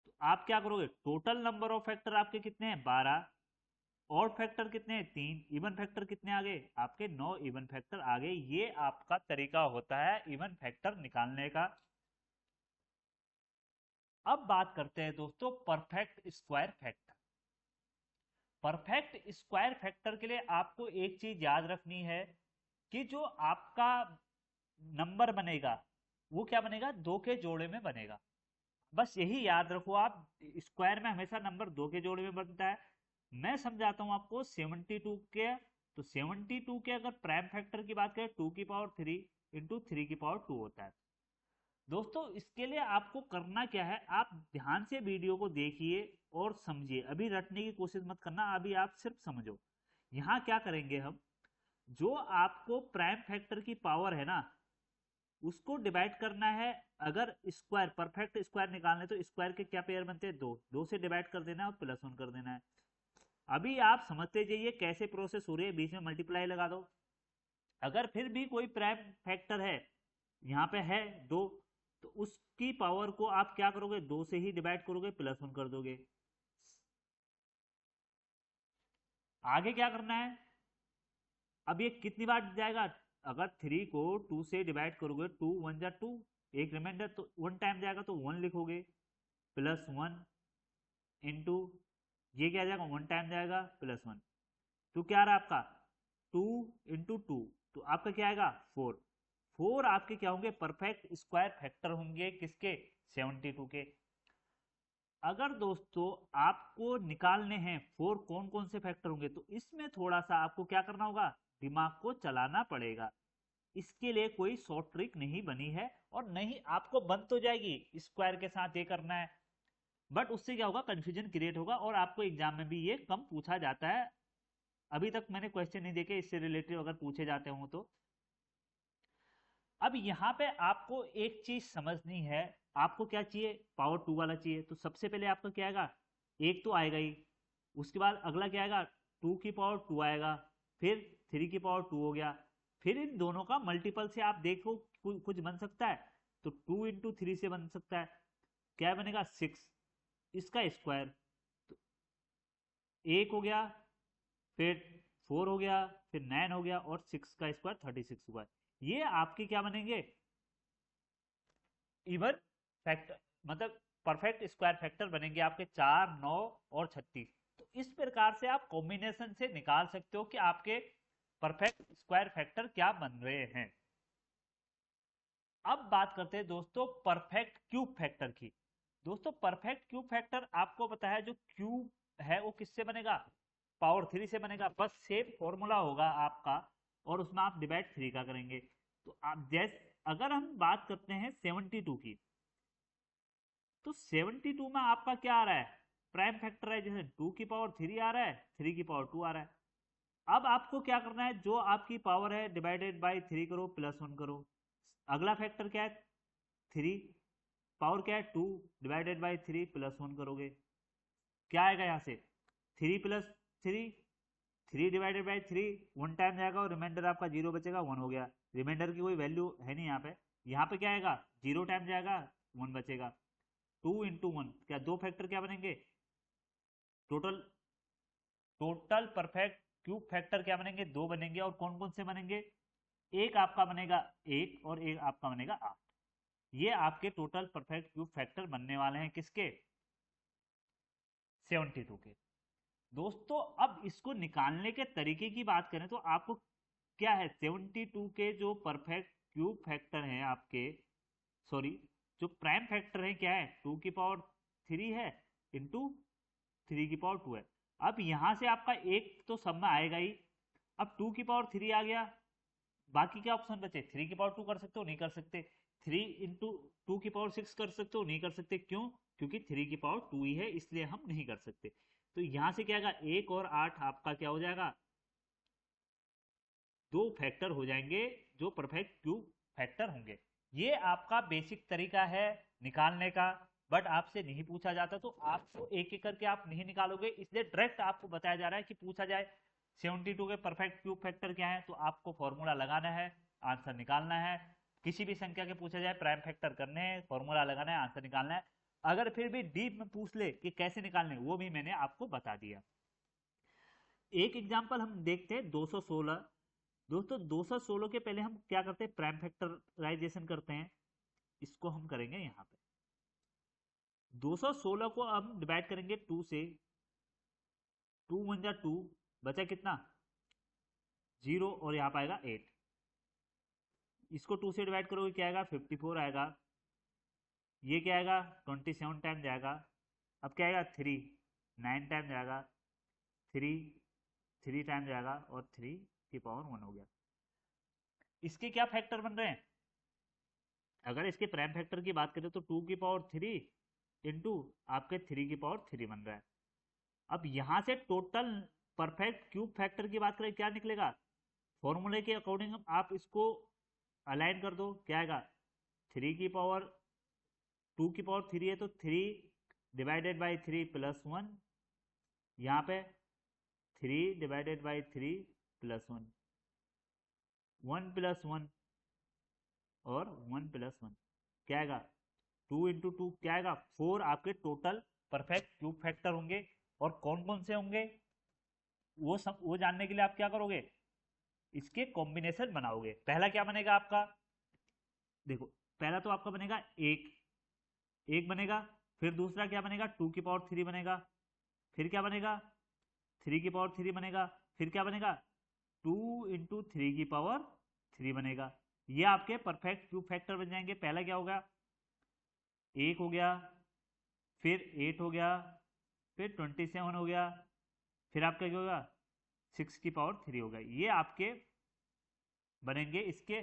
तो आप क्या करोगे, टोटल नंबर ऑफ फैक्टर आपके कितने हैं, 12, ऑड फैक्टर कितने हैं, 3, इवन फैक्टर कितने आ गए आपके, 9 इवन फैक्टर आ गए। ये आपका तरीका होता है इवन फैक्टर निकालने का। अब बात करते हैं दोस्तों perfect square factor. Perfect square factor के लिए आपको एक चीज याद रखनी है कि जो आपका नंबर बनेगा वो क्या बनेगा, 2 के जोड़े में बनेगा। बस यही याद रखो आप, स्क्वायर में हमेशा नंबर 2 के जोड़े में बनता है। मैं समझाता हूं आपको 72 के। तो 72 के अगर प्राइम फैक्टर की बात करें 2 की पावर 3 इंटू 3 की पावर 2 होता है। दोस्तों इसके लिए आपको करना क्या है, आप ध्यान से वीडियो को देखिए और समझिए। अभी रटने की कोशिश मत करना, अभी आप सिर्फ समझो। यहाँ क्या करेंगे हम, जो आपको प्राइम फैक्टर की पावर है ना उसको डिवाइड करना है। अगर स्क्वायर, परफेक्ट स्क्वायर निकालने तो स्क्वायर के क्या पेयर बनते हैं, 2, 2 से डिवाइड कर देना है और +1 कर देना है। अभी आप समझते जाइए कैसे प्रोसेस हो रही है, बीच में मल्टीप्लाई लगा दो। अगर फिर भी कोई प्राइम फैक्टर है, यहाँ पे है 2, तो उसकी पावर को आप क्या करोगे, 2 से ही डिवाइड करोगे, +1 कर दोगे। आगे क्या करना है, अब ये कितनी बार जाएगा, अगर 3 को 2 से डिवाइड करोगे, 2 1 जा 2, एक रिमाइंडर तो 1 टाइम जाएगा तो 1 लिखोगे, प्लस 1 इंटू ये क्या जाएगा, 1 टाइम जाएगा प्लस 1, तो क्या आ रहा है आपका 2 इंटू 2, तो आपका क्या आएगा 4। 4 आपके क्या होंगे, परफेक्ट स्क्वायर फैक्टर होंगे किसके, 72 के। अगर दोस्तों आपको निकालने हैं 4 कौन कौन से फैक्टर होंगे, तो इसमें थोड़ा सा आपको क्या करना होगा, दिमाग को चलाना पड़ेगा। इसके लिए कोई शॉर्ट ट्रिक नहीं बनी है, और नहीं आपको बन तो जाएगी स्क्वायर के साथ ये करना है, बट उससे क्या होगा, कंफ्यूजन क्रिएट होगा, और आपको एग्जाम में भी ये कम पूछा जाता है। अभी तक मैंने क्वेश्चन नहीं देखे इससे रिलेटेड अगर पूछे जाते हो तो। अब यहाँ पे आपको एक चीज समझनी है, आपको क्या चाहिए, पावर 2 वाला चाहिए, तो सबसे पहले आपका क्या आएगा, एक तो आएगा ही, उसके बाद अगला क्या आएगा, 2 की पावर 2 आएगा, फिर 3 की पावर 2 हो गया, फिर इन दोनों का मल्टीपल से आप देखो कुछ बन सकता है, तो 2 इंटू 3 से बन सकता है, क्या बनेगा 6, इसका स्क्वायर, तो 1 हो गया, फिर 4 हो गया, फिर 9 हो गया, और 6 का स्क्वायर 36 हुआ। ये आपके क्या बनेंगे, इवन फैक्टर, मतलब परफेक्ट स्क्वायर फैक्टर बनेंगे आपके 4 9 और 36। तो इस प्रकार से आप कॉम्बिनेशन से निकाल सकते हो कि आपके परफेक्ट स्क्वायर फैक्टर क्या बन रहे हैं। अब बात करते हैं दोस्तों परफेक्ट क्यूब फैक्टर की। दोस्तों परफेक्ट क्यूब फैक्टर आपको पता है, जो क्यूब है वो किससे बनेगा, पावर 3 से बनेगा, बस सेम फॉर्मूला होगा आपका, और उसमें आप डिवाइड 3 का करेंगे। तो आप जैसे अगर हम बात करते हैं 72 की, तो 72 में आपका क्या आ रहा है, प्राइम फैक्टर है, जैसे 2 की पावर 3 आ रहा है, 3 की पावर 2 आ रहा है। अब आपको क्या करना है, जो आपकी पावर है डिवाइडेड बाय 3 करो, प्लस 1 करो। अगला फैक्टर क्या है 3, पावर क्या है 2, डिवाइडेड बाय 3 प्लस 1 करोगे, क्या आएगा यहाँ से 3 प्लस 3, 3 डिवाइडेड बाई 3, 1 टाइम जाएगा और रिमाइंडर आपका 0 बचेगा, 1 हो गया। रिमाइंडर की कोई वैल्यू है नहीं यहाँ पे, यहाँ पे क्या आएगा 0 टाइम जाएगा, 1 बचेगा। 2 इंटू 1, क्या दो फैक्टर क्या बनेंगे, total total perfect cube factor क्या बनेंगे, दो बनेंगे, और कौन कौन से बनेंगे, एक आपका बनेगा 1 और एक आपका बनेगा 8। ये आपके टोटल परफेक्ट क्यूब फैक्टर बनने वाले हैं किसके, 72 के। दोस्तों अब इसको निकालने के तरीके की बात करें तो आपको क्या है, 72 के जो परफेक्ट क्यूब फैक्टर हैं आपके, सॉरी जो प्राइम फैक्टर है क्या है, 2 की पावर 3 है इंटू 3 की पावर 2 है। अब यहां से आपका एक तो सब में आएगा ही, अब 2 की पावर 3 आ गया, बाकी क्या ऑप्शन बचे, 3 की पावर 2 कर सकते हो, नहीं कर सकते, 3 इंटू 2 की पावर 6 कर सकते हो, नहीं कर सकते, क्यों, क्योंकि 3 की पावर 2 ही है, इसलिए हम नहीं कर सकते। तो यहां से क्या आएगा, 1 और 8 आपका क्या हो जाएगा, दो फैक्टर हो जाएंगे जो परफेक्ट क्यूब फैक्टर होंगे। ये आपका बेसिक तरीका है निकालने का, बट आपसे नहीं पूछा जाता, तो आपको एक एक करके आप नहीं निकालोगे, इसलिए डायरेक्ट आपको बताया जा रहा है कि पूछा जाए 72 के परफेक्ट क्यूब फैक्टर क्या है, तो आपको फॉर्मूला लगाना है, आंसर निकालना है। किसी भी संख्या के पूछा जाए प्राइम फैक्टर करने हैं, फॉर्मूला लगाना है, आंसर निकालना है। अगर फिर भी डीप में पूछ ले कि कैसे निकालने, वो भी मैंने आपको बता दिया। एक एग्जांपल हम देखते हैं 216। दोस्तों 216 के पहले हम क्या करते हैं, प्राइम फैक्टराइजेशन करते हैं, इसको हम करेंगे यहाँ पे। 216 को हम डिवाइड करेंगे 2 से, 2 1 जा 2, बचा कितना 0, और यहाँ पाएगा 8, इसको 2 से डिवाइड करोगे क्या आएगा 54 आएगा, ये क्या आएगा 27 टाइम जाएगा, अब क्या आएगा 3 9 टाइम जाएगा, 3 3 टाइम जाएगा, और 3 की पावर 1 हो गया। इसके क्या फैक्टर बन रहे हैं, अगर इसके प्राइम फैक्टर की बात करें तो 2 की पावर 3 इंटू आपके 3 की पावर 3 बन रहा है। अब यहां से टोटल परफेक्ट क्यूब फैक्टर की बात करें क्या निकलेगा, फॉर्मूले के अकॉर्डिंग आप इसको अलाइन कर दो, क्या आएगा 3 की पावर 2 की पावर 3 है तो 3 डिवाइडेड बाई 3 प्लस 1, यहाँ पे 3 डिवाइडेड बाई 3 प्लस 1, 1 प्लस 1 और 1 प्लस 1, क्या आएगा 2 इंटू 2, क्या आएगा 4 आपके टोटल परफेक्ट क्यूब फैक्टर होंगे। और कौन कौन से होंगे वो जानने के लिए आप क्या करोगे, इसके कॉम्बिनेशन बनाओगे। पहला क्या बनेगा आपका, देखो पहला तो आपका बनेगा एक, एक बनेगा, फिर दूसरा क्या बनेगा 2 की पावर 3 बनेगा, फिर क्या बनेगा 3 की पावर 3 बनेगा, फिर क्या बनेगा 2 इंटू 3 की पावर 3 बनेगा। ये आपके परफेक्ट क्यूब फैक्टर बन जाएंगे। पहला क्या होगा, एक हो गया, फिर 8 हो गया, फिर 27 हो गया, फिर आपका क्या होगा 6 की पावर 3 होगा। ये आपके बनेंगे, इसके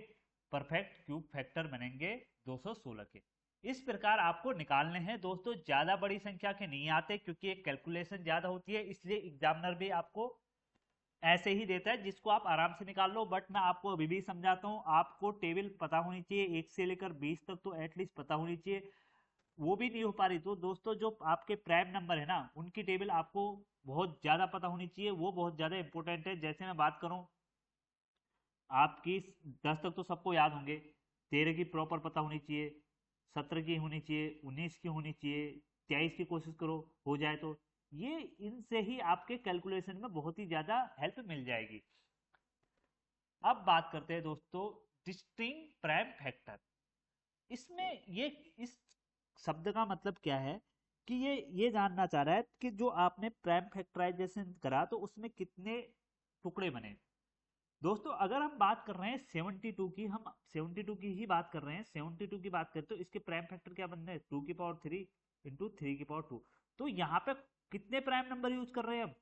परफेक्ट क्यूब फैक्टर बनेंगे 216 के। इस प्रकार आपको निकालने हैं दोस्तों। ज्यादा बड़ी संख्या के नहीं आते क्योंकि एक कैलकुलेशन ज्यादा होती है, इसलिए एग्जामिनर भी आपको ऐसे ही देता है जिसको आप आराम से निकाल लो। बट मैं आपको अभी भी समझाता हूँ, आपको टेबल पता होनी चाहिए, 1 से लेकर 20 तक तो एटलीस्ट पता होनी चाहिए। वो भी नहीं हो पा रही तो दोस्तों जो आपके प्राइम नंबर है ना, उनकी टेबल आपको बहुत ज्यादा पता होनी चाहिए, वो बहुत ज्यादा इंपॉर्टेंट है। जैसे मैं बात करूं, आपकी 10 तक तो सबको याद होंगे, 13 की प्रॉपर पता होनी चाहिए, 17 की होनी चाहिए, 19 की होनी चाहिए, 23 की कोशिश करो हो जाए तो। ये इनसे ही आपके कैलकुलेशन में बहुत ही ज्यादा हेल्प मिल जाएगी। अब बात करते हैं दोस्तों डिस्टिंक्ट प्राइम फैक्टर। इसमें ये इस शब्द का मतलब क्या है कि ये जानना चाह रहा है कि जो आपने प्राइम फैक्टराइजेशन करा तो उसमें कितने टुकड़े बने। दोस्तों अगर हम बात कर रहे हैं 72 की, हम 72 की ही बात कर रहे हैं, 72 की बात करें तो इसके प्राइम फैक्टर क्या बन रहे हैं 2 की पावर 3 इंटू 3 की पावर 2। तो यहाँ पे कितने प्राइम नंबर यूज कर रहे हैं हम,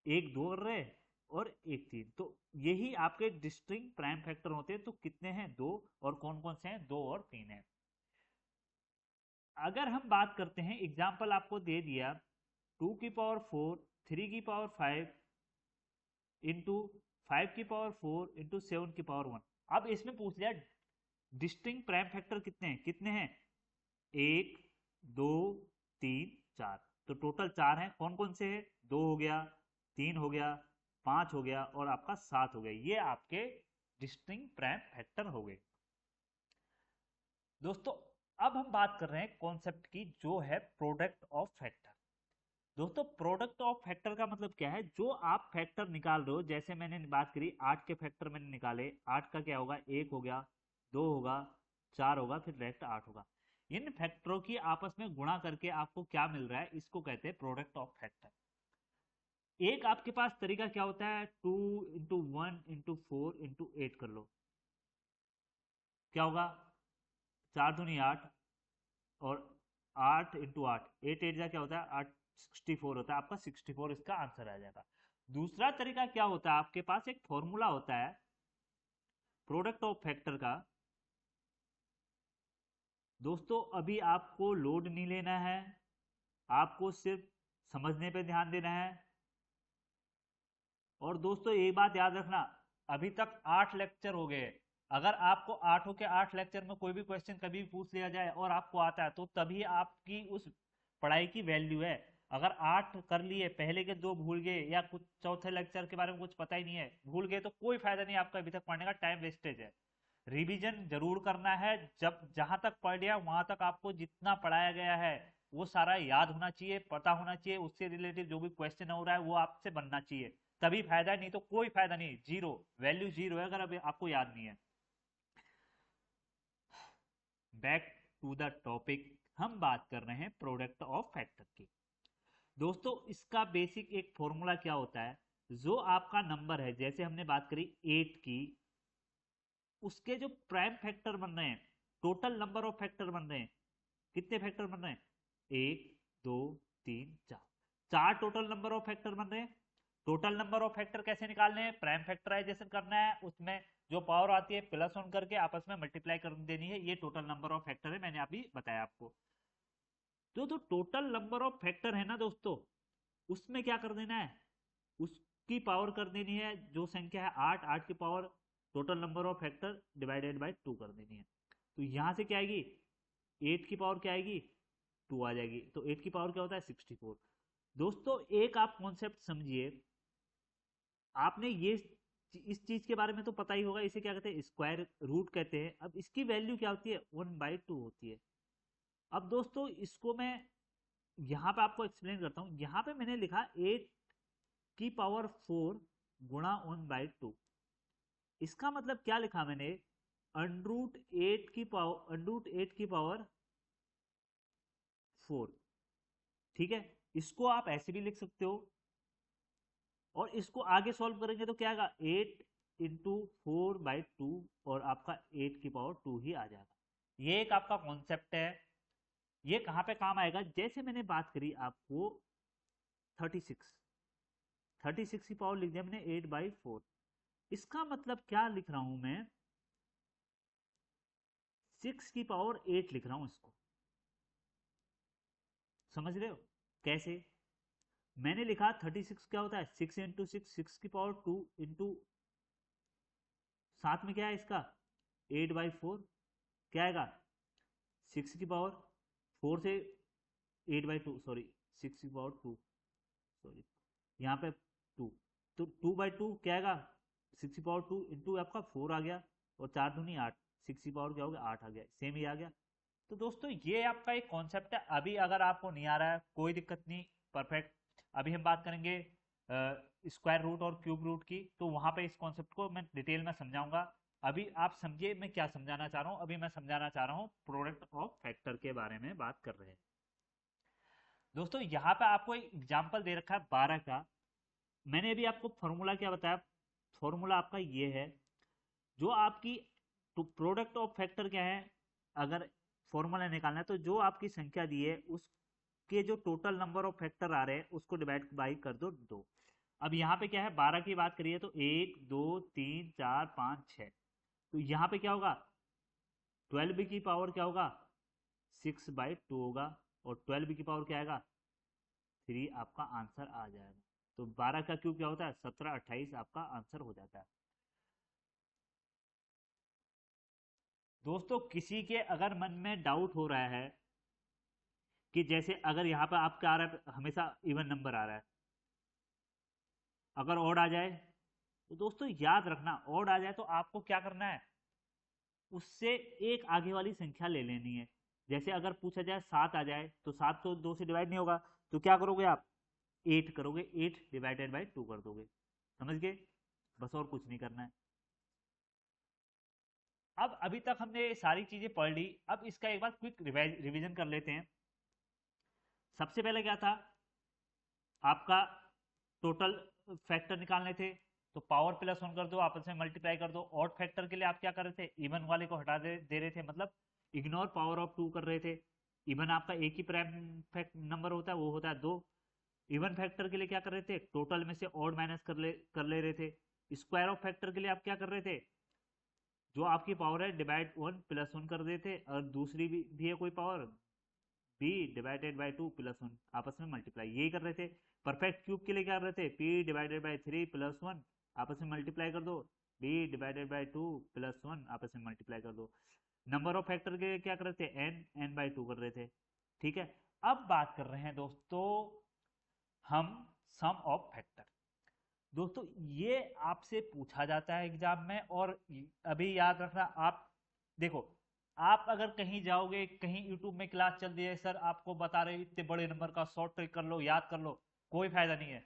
एक दो कर रहे हैं और एक तीन। तो यही आपके डिस्टिंक्ट प्राइम फैक्टर होते हैं। तो कितने हैं दो, और कौन कौन से हैं दो और तीन है। अगर हम बात करते हैं, एग्जाम्पल आपको दे दिया 2 की पावर 4 3 की पावर 5 इंटू 5 की पावर 4 इंटू 7 की पावर 1। अब इसमें पूछ लिया डिस्टिंक्ट प्राइम फैक्टर कितने हैं, कितने हैं एक दो तीन चार। तो टोटल चार हैं, कौन कौन से हैं, दो हो गया, तीन हो गया, पांच हो गया और आपका सात हो गया। ये आपके डिस्टिंक्ट प्राइम फैक्टर हो गए। दोस्तों अब हम बात कर रहे हैं कॉन्सेप्ट की, जो है प्रोडक्ट ऑफ फैक्टर। दोस्तों प्रोडक्ट ऑफ फैक्टर का मतलब क्या है, जो आप फैक्टर निकाल रहे हो, जैसे मैंने बात करी 8 के फैक्टर मैंने निकाले, 8 का क्या होगा एक हो गया, दो होगा, चार होगा, फिर रेस्ट 8 होगा। इन फैक्टरों की आपस में गुणा करके आपको क्या मिल रहा है, इसको कहते हैं प्रोडक्ट ऑफ फैक्टर। एक आपके पास तरीका क्या होता है, 2 इंटू 1 इंटू 4 इंटू 8 कर लो, क्या होगा चार दूनी 8, और 8 इंटू 8, 8 8 क्या होता है 8, 64 होता है आपका, 64 इसका आंसर आ जाएगा। दूसरा तरीका क्या होता है, आपके पास एक फॉर्मूला होता है प्रोडक्ट ऑफ फैक्टर का। दोस्तों अभी आपको लोड नहीं लेना है, आपको सिर्फ समझने पे ध्यान देना है। और दोस्तों एक बात याद रखना, अभी तक 8 लेक्चर हो गए, अगर आपको 8 के 8 लेक्चर में कोई भी क्वेश्चन कभी पूछ लिया जाए और आपको आता है तो तभी आपकी उस पढ़ाई की वैल्यू है। अगर 8 कर लिए, पहले के 2 भूल गए, या कुछ चौथे लेक्चर के बारे में कुछ पता ही नहीं है भूल गए, तो कोई फायदा नहीं आपका अभी तक पढ़ने का, टाइम वेस्टेज है। रिवीजन जरूर करना है, जब जहां तक पढ़ लिया वहां तक आपको जितना पढ़ाया गया है वो सारा याद होना चाहिए, पता होना चाहिए, उससे रिलेटेड जो भी क्वेश्चन हो रहा है वो आपसे बनना चाहिए, तभी फायदा है, नहीं तो कोई फायदा नहीं, जीरो, वैल्यू जीरो है अगर अभी आपको याद नहीं है। बैक टू द टॉपिक, हम बात कर रहे हैं प्रोडक्ट ऑफ फैक्टर की। दोस्तों इसका बेसिक एक फॉर्मूला क्या होता है, जो आपका नंबर है, जैसे हमने बात करी 8 की, उसके जो प्राइम फैक्टर बन रहे हैं, टोटल नंबर ऑफ फैक्टर बन रहे हैं, कितने फैक्टर बन रहे हैं एक दो तीन चार, चार टोटल नंबर ऑफ फैक्टर बन रहे हैं। टोटल नंबर ऑफ फैक्टर कैसे निकालने हैं, प्राइम फैक्टराइजेशन करना है, उसमें जो पावर आती है प्लस वन करके आपस में मल्टीप्लाई कर देनी है, ये टोटल नंबर ऑफ फैक्टर है, मैंने अभी बताया आपको। तो टोटल नंबर ऑफ फैक्टर है ना दोस्तों, उसमें क्या कर देना है, उसकी पावर कर देनी है, जो संख्या है 8, 8 की power total number of factor divided by 2 कर देनी है। तो यहां से क्या आएगी 8 की पावर क्या आएगी 2 आ जाएगी, तो 8 की पावर क्या होता है 64। दोस्तों एक आप कॉन्सेप्ट समझिए, आपने ये इस चीज के बारे में तो पता ही होगा, इसे क्या कहते हैं स्क्वायर रूट कहते हैं। अब इसकी वैल्यू क्या होती है 1/2 होती है। अब दोस्तों इसको मैं यहाँ पे आपको एक्सप्लेन करता हूँ, यहाँ पे मैंने लिखा 8 की पावर 4 गुणा 1/2। इसका मतलब क्या लिखा मैंने, √8 की पावर 4। ठीक है, इसको आप ऐसे भी लिख सकते हो, और इसको आगे सॉल्व करेंगे तो क्या आएगा, 8 × 4/2, और आपका 8 की पावर 2 ही आ जाएगा। ये एक आपका कॉन्सेप्ट है। ये कहां पे काम आएगा, जैसे मैंने बात करी आपको 36 की पावर लिख दिया मैंने 8/4। इसका मतलब क्या लिख रहा हूं मैं, 6 की पावर 8 लिख रहा हूं इसको। समझ रहे हो कैसे? मैंने लिखा 36 क्या होता है, 6 × 6, 6 की पावर 2 इंटू साथ में क्या है इसका 8/4, क्या आएगा 6 की पावर 4 से 8/2, सॉरी 6 की पावर 2, सॉरी यहाँ पे 2, तो 2/2 क्या आएगा 6 की पावर 2 इंटू आपका 4 आ गया, और 4×2 = 8, 6 की पावर क्या हो गया 8 आ गया, सेम ही आ गया। तो दोस्तों ये आपका एक कॉन्सेप्ट है। अभी अगर आपको नहीं आ रहा है कोई दिक्कत नहीं, परफेक्ट। अभी हम बात करेंगे स्क्वायर रूट और क्यूब रूट की, तो वहां पे इस कॉन्सेप्ट को मैं डिटेल में समझाऊंगा। अभी आप समझिए मैं क्या समझाना चाह रहा हूं। अभी मैं समझाना चाह रहा हूं प्रोडक्ट ऑफ फैक्टर के बारे में बात कर रहे हैं। दोस्तों यहाँ पे आपको एक एग्जाम्पल दे रखा है 12 का। मैंने अभी आपको फॉर्मूला क्या बताया, फॉर्मूला आपका ये है, जो आपकी प्रोडक्ट ऑफ फैक्टर क्या है, अगर फॉर्मूला निकालना है तो जो आपकी संख्या दी है उसके जो टोटल नंबर ऑफ फैक्टर आ रहे हैं उसको डिवाइड बाई कर दो 2। अब यहाँ पे क्या है, 12 की बात करिए तो 1 2 3 4 5 6, तो यहाँ पे क्या होगा 12 की पावर क्या होगा 6/2 होगा, और 12 की पावर क्या आएगा 3 आपका आंसर आ जाएगा। तो 12 का क्यूब क्या होता है 17 28 आपका आंसर हो जाता है। दोस्तों किसी के अगर मन में डाउट हो रहा है कि जैसे अगर यहाँ पे आपका आ रहा है हमेशा इवन नंबर आ रहा है, अगर ऑड आ जाए तो दोस्तों याद रखना, ऑड आ जाए तो आपको क्या करना है, उससे एक आगे वाली संख्या ले लेनी है। जैसे अगर पूछा जाए 7 आ जाए तो 7 तो 2 से डिवाइड नहीं होगा, तो क्या करोगे आप 8 करोगे, 8/2 कर दोगे। समझ गए, बस और कुछ नहीं करना है। अब अभी तक हमने सारी चीजें पढ़ ली, अब इसका एक बार क्विक रिवीजन कर लेते हैं। सबसे पहले क्या था, आपका टोटल फैक्टर निकालने थे, तो पावर +1 कर दो, आपस में मल्टीप्लाई कर दो। ऑड फैक्टर के लिए आप क्या कर रहे थे, इवन वाले को हटा दे रहे थे, मतलब इग्नोर पावर ऑफ 2 कर रहे थे। इवन आपका एक ही प्राइम नंबर होता है, वो होता है 2। इवन फैक्टर के लिए क्या कर रहे थे, टोटल में से ऑड माइनस कर ले रहे थे। स्क्वायर ऑफ फैक्टर के लिए आप क्या कर रहे थे, जो आपकी पावर है डिवाइड 1 + 1 कर देते, और दूसरी भी है कोई पावर b/2 +1 आपस में मल्टीप्लाई, यही कर रहे थे। परफेक्ट क्यूब के लिए क्या कर रहे थे, p/3 +1 आपस में मल्टीप्लाई कर दो, b/2 +1 आपस में मल्टीप्लाई कर दो। नंबर ऑफ फैक्टर के लिए क्या कर रहे थे, n/2 कर रहे थे। ठीक है, अब बात कर रहे हैं दोस्तों हम सम ऑफ फैक्टर। दोस्तों ये आपसे पूछा जाता है एग्जाम में, और अभी याद रखना, आप देखो, आप अगर कहीं जाओगे, कहीं यूट्यूब में क्लास चल रही है, सर आपको बता रहे इतने बड़े नंबर का शॉर्ट ट्रिक कर लो, याद कर लो, कोई फायदा नहीं है।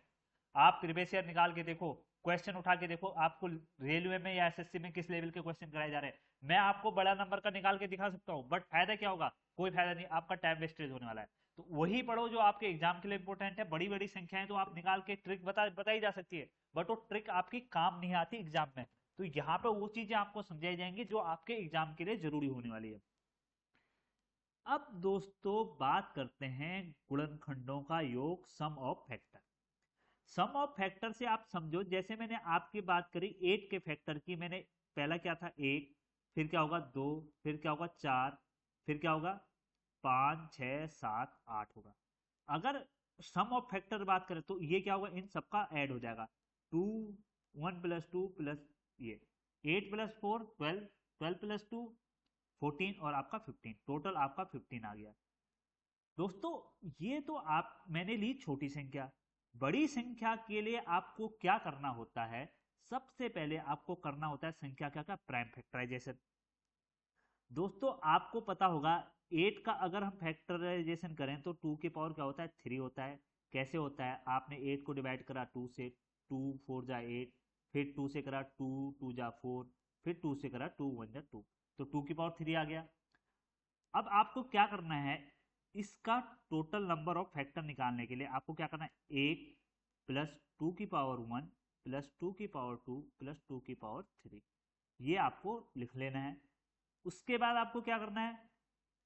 आप प्रीवियस ईयर निकाल के देखो, क्वेश्चन उठा के देखो, आपको रेलवे में या एसएससी में किस लेवल के क्वेश्चन कराए जा रहे हैं। मैं आपको बड़ा नंबर का निकाल के दिखा सकता हूँ, बट फायदा क्या होगा, कोई फायदा नहीं, आपका टाइम वेस्टेज होने वाला है। तो वही पढ़ो जो आपके एग्जाम के लिए इंपॉर्टेंट है। बड़ी बड़ी संख्याएं तो आप निकाल के ट्रिक बताई जा सकती है, बट वो ट्रिक आपकी काम नहीं आती एग्जाम में। तो यहाँ पे वो चीजें आपको समझाई जाएंगी जो आपके एग्जाम के लिए जरूरी होने वाली है। अब दोस्तों बात करते हैं गुणनखंडों का योग, sum of factor. Sum of factor से आप समझो, जैसे मैंने आपकी बात करी 8 के फैक्टर की, मैंने पहला क्या था 8, फिर क्या होगा 2, फिर क्या होगा 4, फिर क्या होगा 5 6 7 8 होगा। अगर सम ऑफ फैक्टर बात करें तो ये क्या होगा, इन सबका ऐड हो जाएगा, 2 1 + 2 प्लस ये 8 + 4 12, 12 + 2 14, और आपका 15, टोटल आपका 15 आ गया। दोस्तों ये तो आप मैंने ली छोटी संख्या। बड़ी संख्या के लिए आपको क्या करना होता है, सबसे पहले आपको करना होता है संख्या क्या प्राइम फैक्टराइजेशन। दोस्तों आपको पता होगा 8 का अगर हम फैक्टराइजेशन करें तो 2 की पावर क्या होता है 3 होता है। कैसे होता है, आपने 8 को डिवाइड करा 2 से, 2 4 जा 8, फिर 2 से करा 2, 2 जा 4, फिर 2 से करा 2 1 जा 2, तो 2 की पावर 3 आ गया। अब आपको क्या करना है, इसका टोटल नंबर ऑफ फैक्टर निकालने के लिए आपको क्या करना है, 1 प्लस 2 की पावर 1 प्लस 2 की पावर 2 प्लस 2 की पावर 3, ये आपको लिख लेना है। उसके बाद आपको क्या करना है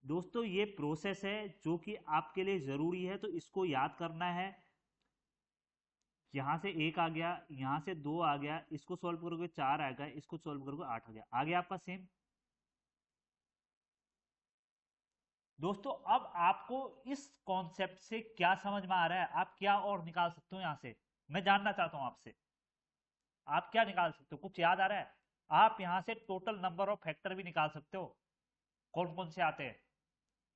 दोस्तों, ये प्रोसेस है जो कि आपके लिए जरूरी है, तो इसको याद करना है। यहां से 1 आ गया, यहां से 2 आ गया, इसको सॉल्व करोगे 4 आ गया, इसको सॉल्व करोगे 8 आ गया आपका सेम। दोस्तों अब आपको इस कॉन्सेप्ट से क्या समझ में आ रहा है, आप क्या और निकाल सकते हो यहां से, मैं जानना चाहता हूं आपसे, आप क्या निकाल सकते हो, कुछ याद आ रहा है? आप यहां से टोटल नंबर ऑफ फैक्टर भी निकाल सकते हो, कौन कौन से आते हैं।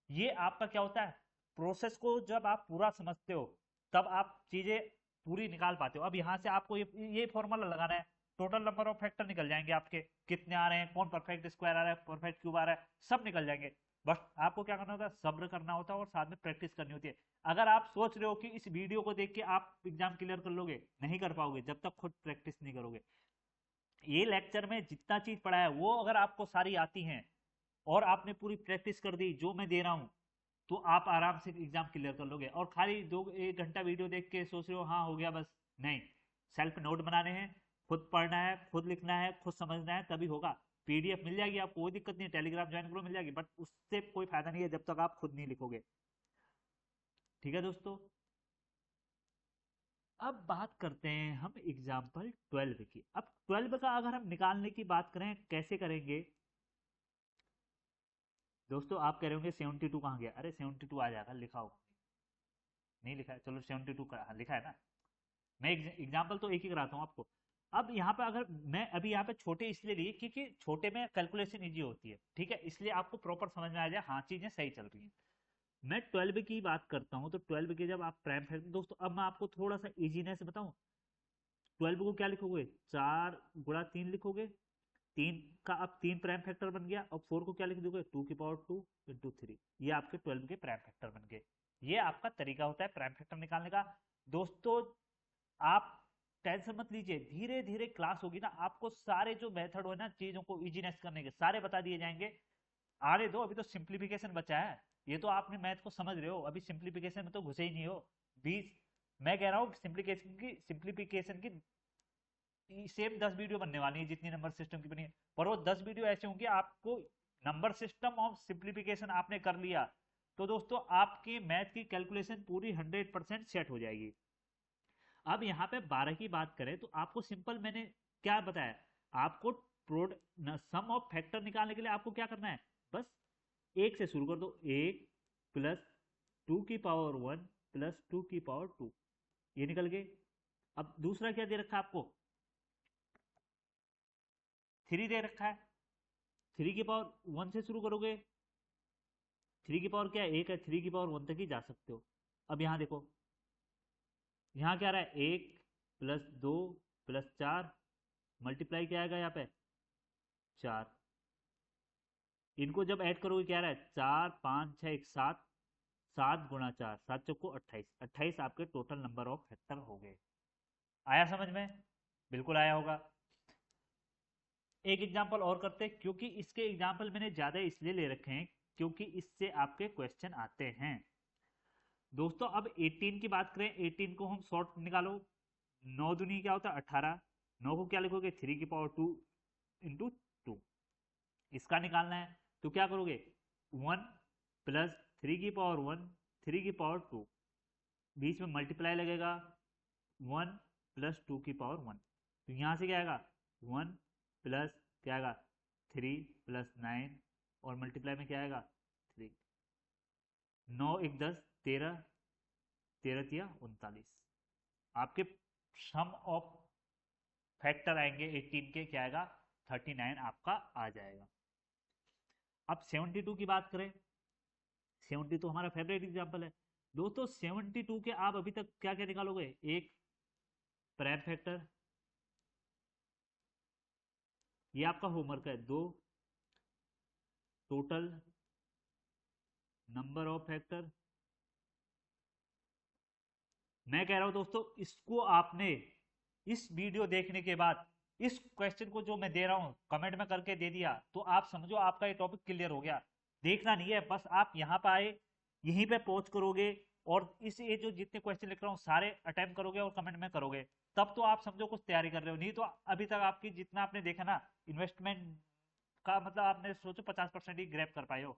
ये आपका क्या होता है, प्रोसेस को जब आप पूरा समझते हो तब आप चीजें पूरी निकाल पाते हो। अब यहाँ से आपको ये फॉर्मूला लगाना है, टोटल नंबर ऑफ फैक्टर निकल जाएंगे आपके, कितने आ रहे हैं, कौन परफेक्ट स्क्वायर आ रहा है, परफेक्ट क्यूब आ रहा है, सब निकल जाएंगे। बस आपको क्या करना होता है, सब्र करना होता है और साथ में प्रैक्टिस करनी होती है। अगर आप सोच रहे हो कि इस वीडियो को देख के आप एग्जाम क्लियर कर लोगे, नहीं कर पाओगे जब तक खुद प्रैक्टिस नहीं करोगे। ये लेक्चर में जितना चीज पढ़ा है वो अगर आपको सारी आती हैं और आपने पूरी प्रैक्टिस कर दी जो मैं दे रहा हूं, तो आप आराम से एग्जाम क्लियर कर लोगे। और खाली 1 घंटा वीडियो देख के सोच रहे हो हाँ हो गया बस, नहीं, सेल्फ नोट बनाने हैं, खुद पढ़ना है, खुद लिखना है, खुद समझना है, तभी होगा। पीडीएफ मिल जाएगी आपको, कोई दिक्कत नहीं है, टेलीग्राम ज्वाइन करो मिल जाएगी, बट उससे कोई फायदा नहीं है जब तक आप खुद नहीं लिखोगे। ठीक है दोस्तों, अब बात करते हैं हम एग्जाम्पल 12 की। अब 12 का अगर हम निकालने की बात करें कैसे करेंगे दोस्तों, आप कह रहे होंगे 72 कहाँ गया, अरे 72 आ जाएगा, लिखा होगा, नहीं लिखा है, चलो 72 का लिखा है ना। मैं एग्जाम्पल तो एक ही कराता हूँ आपको। अब यहाँ पे अगर मैं अभी यहाँ पे छोटे इसलिए लिए क्योंकि छोटे में कैलकुलेशन इजी होती है, ठीक है, इसलिए आपको प्रॉपर समझ में आ जाए हाँ चीजें सही चल रही हैं। मैं 12 की बात करता हूँ, तो 12 के जब आप प्राइम फैक्टर, दोस्तों अब मैं आपको थोड़ा सा इजीनेस बताऊँ, 12 को क्या लिखोगे, 4 × 3 लिखोगे, 3 का अब 3 प्राइम फैक्टर बन गया, और 4 को क्या लिख दोगे, 2 की पावर 2 इंटू 3, ये आपके 12 के प्राइम फैक्टर बन गए। ये आपका तरीका होता है प्राइम फैक्टर निकालने का। दोस्तों आप टेंशन मत लीजिए, धीरे धीरे क्लास होगी ना, आपको सारे जो मेथड हो ना चीजों को इजीनेस करने के सारे बता दिए जाएंगे। आने दो, अभी तो सिंप्लीफिकेशन बचा है, ये तो आपने मैथ को समझ रहे हो, अभी सिंप्लीफिकेशन में तो घुसे ही नहीं हो। 20, मैं कह रहा हूँ सिंप्लीफिकेशन की सेम 10 वीडियो बनने वाली है जितनी नंबर सिस्टम की बनी है, पर वो 10 वीडियो ऐसे होंगे आपको नंबर सिस्टम ऑफ सिंप्लीफिकेशन आपने कर लिया तो दोस्तों आपकी मैथ की कैलकुलेशन पूरी 100% सेट हो जाएगी। अब यहाँ पे 12 की बात करें तो आपको सिंपल मैंने क्या बताया, आपको सम ऑफ फैक्टर निकालने के लिए आपको क्या करना है, बस 1 से शुरू कर दो, 1 प्लस 2 की पावर 1 प्लस 2 की पावर 2, ये निकल गए। अब दूसरा क्या दे रखा है आपको, 3 दे रखा है, 3 की पावर 1 से शुरू करोगे, 3 की पावर क्या है, 1 है, 3 की पावर 1 तक ही जा सकते हो। अब यहाँ देखो, यहाँ क्या रहा है, 1 प्लस 2 प्लस 4, मल्टीप्लाई क्या आएगा यहाँ पे, 4, इनको जब ऐड करोगे क्या रहा है, 4 5 6 1 7, 7 × 4, 7 चौको 28, 28 आपके टोटल नंबर ऑफ फैक्टर हो गए। आया समझ में, बिल्कुल आया होगा। एक एग्जांपल और करते हैं, क्योंकि इसके एग्जांपल मैंने ज्यादा इसलिए ले रखे हैं क्योंकि इससे आपके क्वेश्चन आते हैं। दोस्तों अब 18 की बात करें, 18 को हम शॉर्ट निकालो, 9 दूनी क्या होता है 18, 9 को क्या लिखोगे, 3 की पावर 2 इंटू 2, इसका निकालना है तो क्या करोगे, 1 प्लस 3 की पावर 1 3 की पावर 2, बीच में मल्टीप्लाई लगेगा, 1 प्लस 2 की पावर 1, तो यहाँ से क्या आएगा, 1 प्लस क्या आएगा, 3 प्लस 9, और मल्टीप्लाई में क्या आएगा, 3, 9 1 10, 13, 13 तिया 39, आपके सम ऑफ फैक्टर आएंगे 18 के, क्या आएगा 39 आपका आ जाएगा। अब 72 की बात करें, 72 तो हमारा फेवरेट एग्जांपल है दोस्तों। 72 के आप अभी तक क्या क्या निकालोगे, एक प्राइम फैक्टर, ये आपका होमवर्क है, 2 टोटल नंबर ऑफ फैक्टर। मैं कह रहा हूं दोस्तों इसको आपने इस वीडियो देखने के बाद इस क्वेश्चन को जो मैं दे रहा हूँ कमेंट में करके दे दिया तो आप समझो आपका ये टॉपिक क्लियर हो गया। देखना नहीं है, बस आप यहाँ पे आए, यहीं पे पहुंच करोगे और इस ये जो जितने क्वेश्चन लिख रहा हूँ सारे अटेम्प्ट करोगे और कमेंट में करोगे, तब तो आप समझो कुछ तैयारी कर रहे हो। नहीं तो अभी तक आपकी जितना आपने देखा ना इन्वेस्टमेंट का, मतलब आपने सोचो 50% ही ग्रैब कर पाए हो।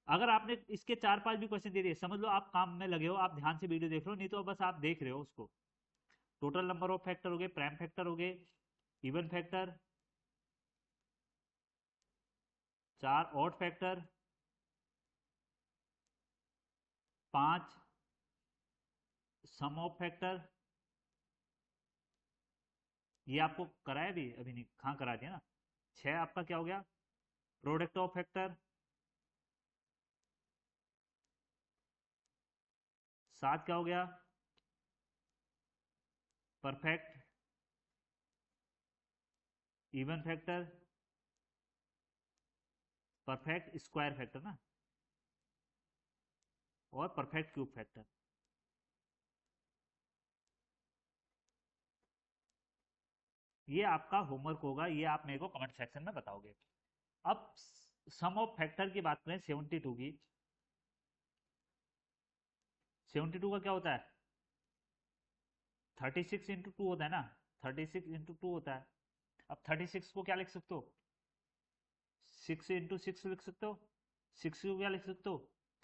अगर आपने इसके 4-5 भी क्वेश्चन दे दिए, समझ लो आप काम में लगे हो, आप ध्यान से वीडियो देख रहे हो, नहीं तो बस आप देख रहे हो उसको। टोटल नंबर ऑफ फैक्टर हो गए, प्राइम फैक्टर हो गए, even factor, 4 odd factor, 5 sum of factor, ये आपको कराया भी अभी नहीं, कहाँ करा दिया ना। 6 आपका क्या हो गया, प्रोडक्ट ऑफ फैक्टर, 7 क्या हो गया, perfect even factor, perfect square factor ना, और परफेक्ट क्यूब फैक्टर। ये आपका होमवर्क होगा, ये आप मेरे को कमेंट सेक्शन में बताओगे। अब सम ऑफ फैक्टर की बात करें 72 की, 72 का क्या होता है, 36 इंटू 2 होता है ना, 36 इंटू 2 होता है। अब 36 को क्या लिख सकते हो, 6 इंटू 6 लिख सकते हो। 6 को क्या लिख सकते हो,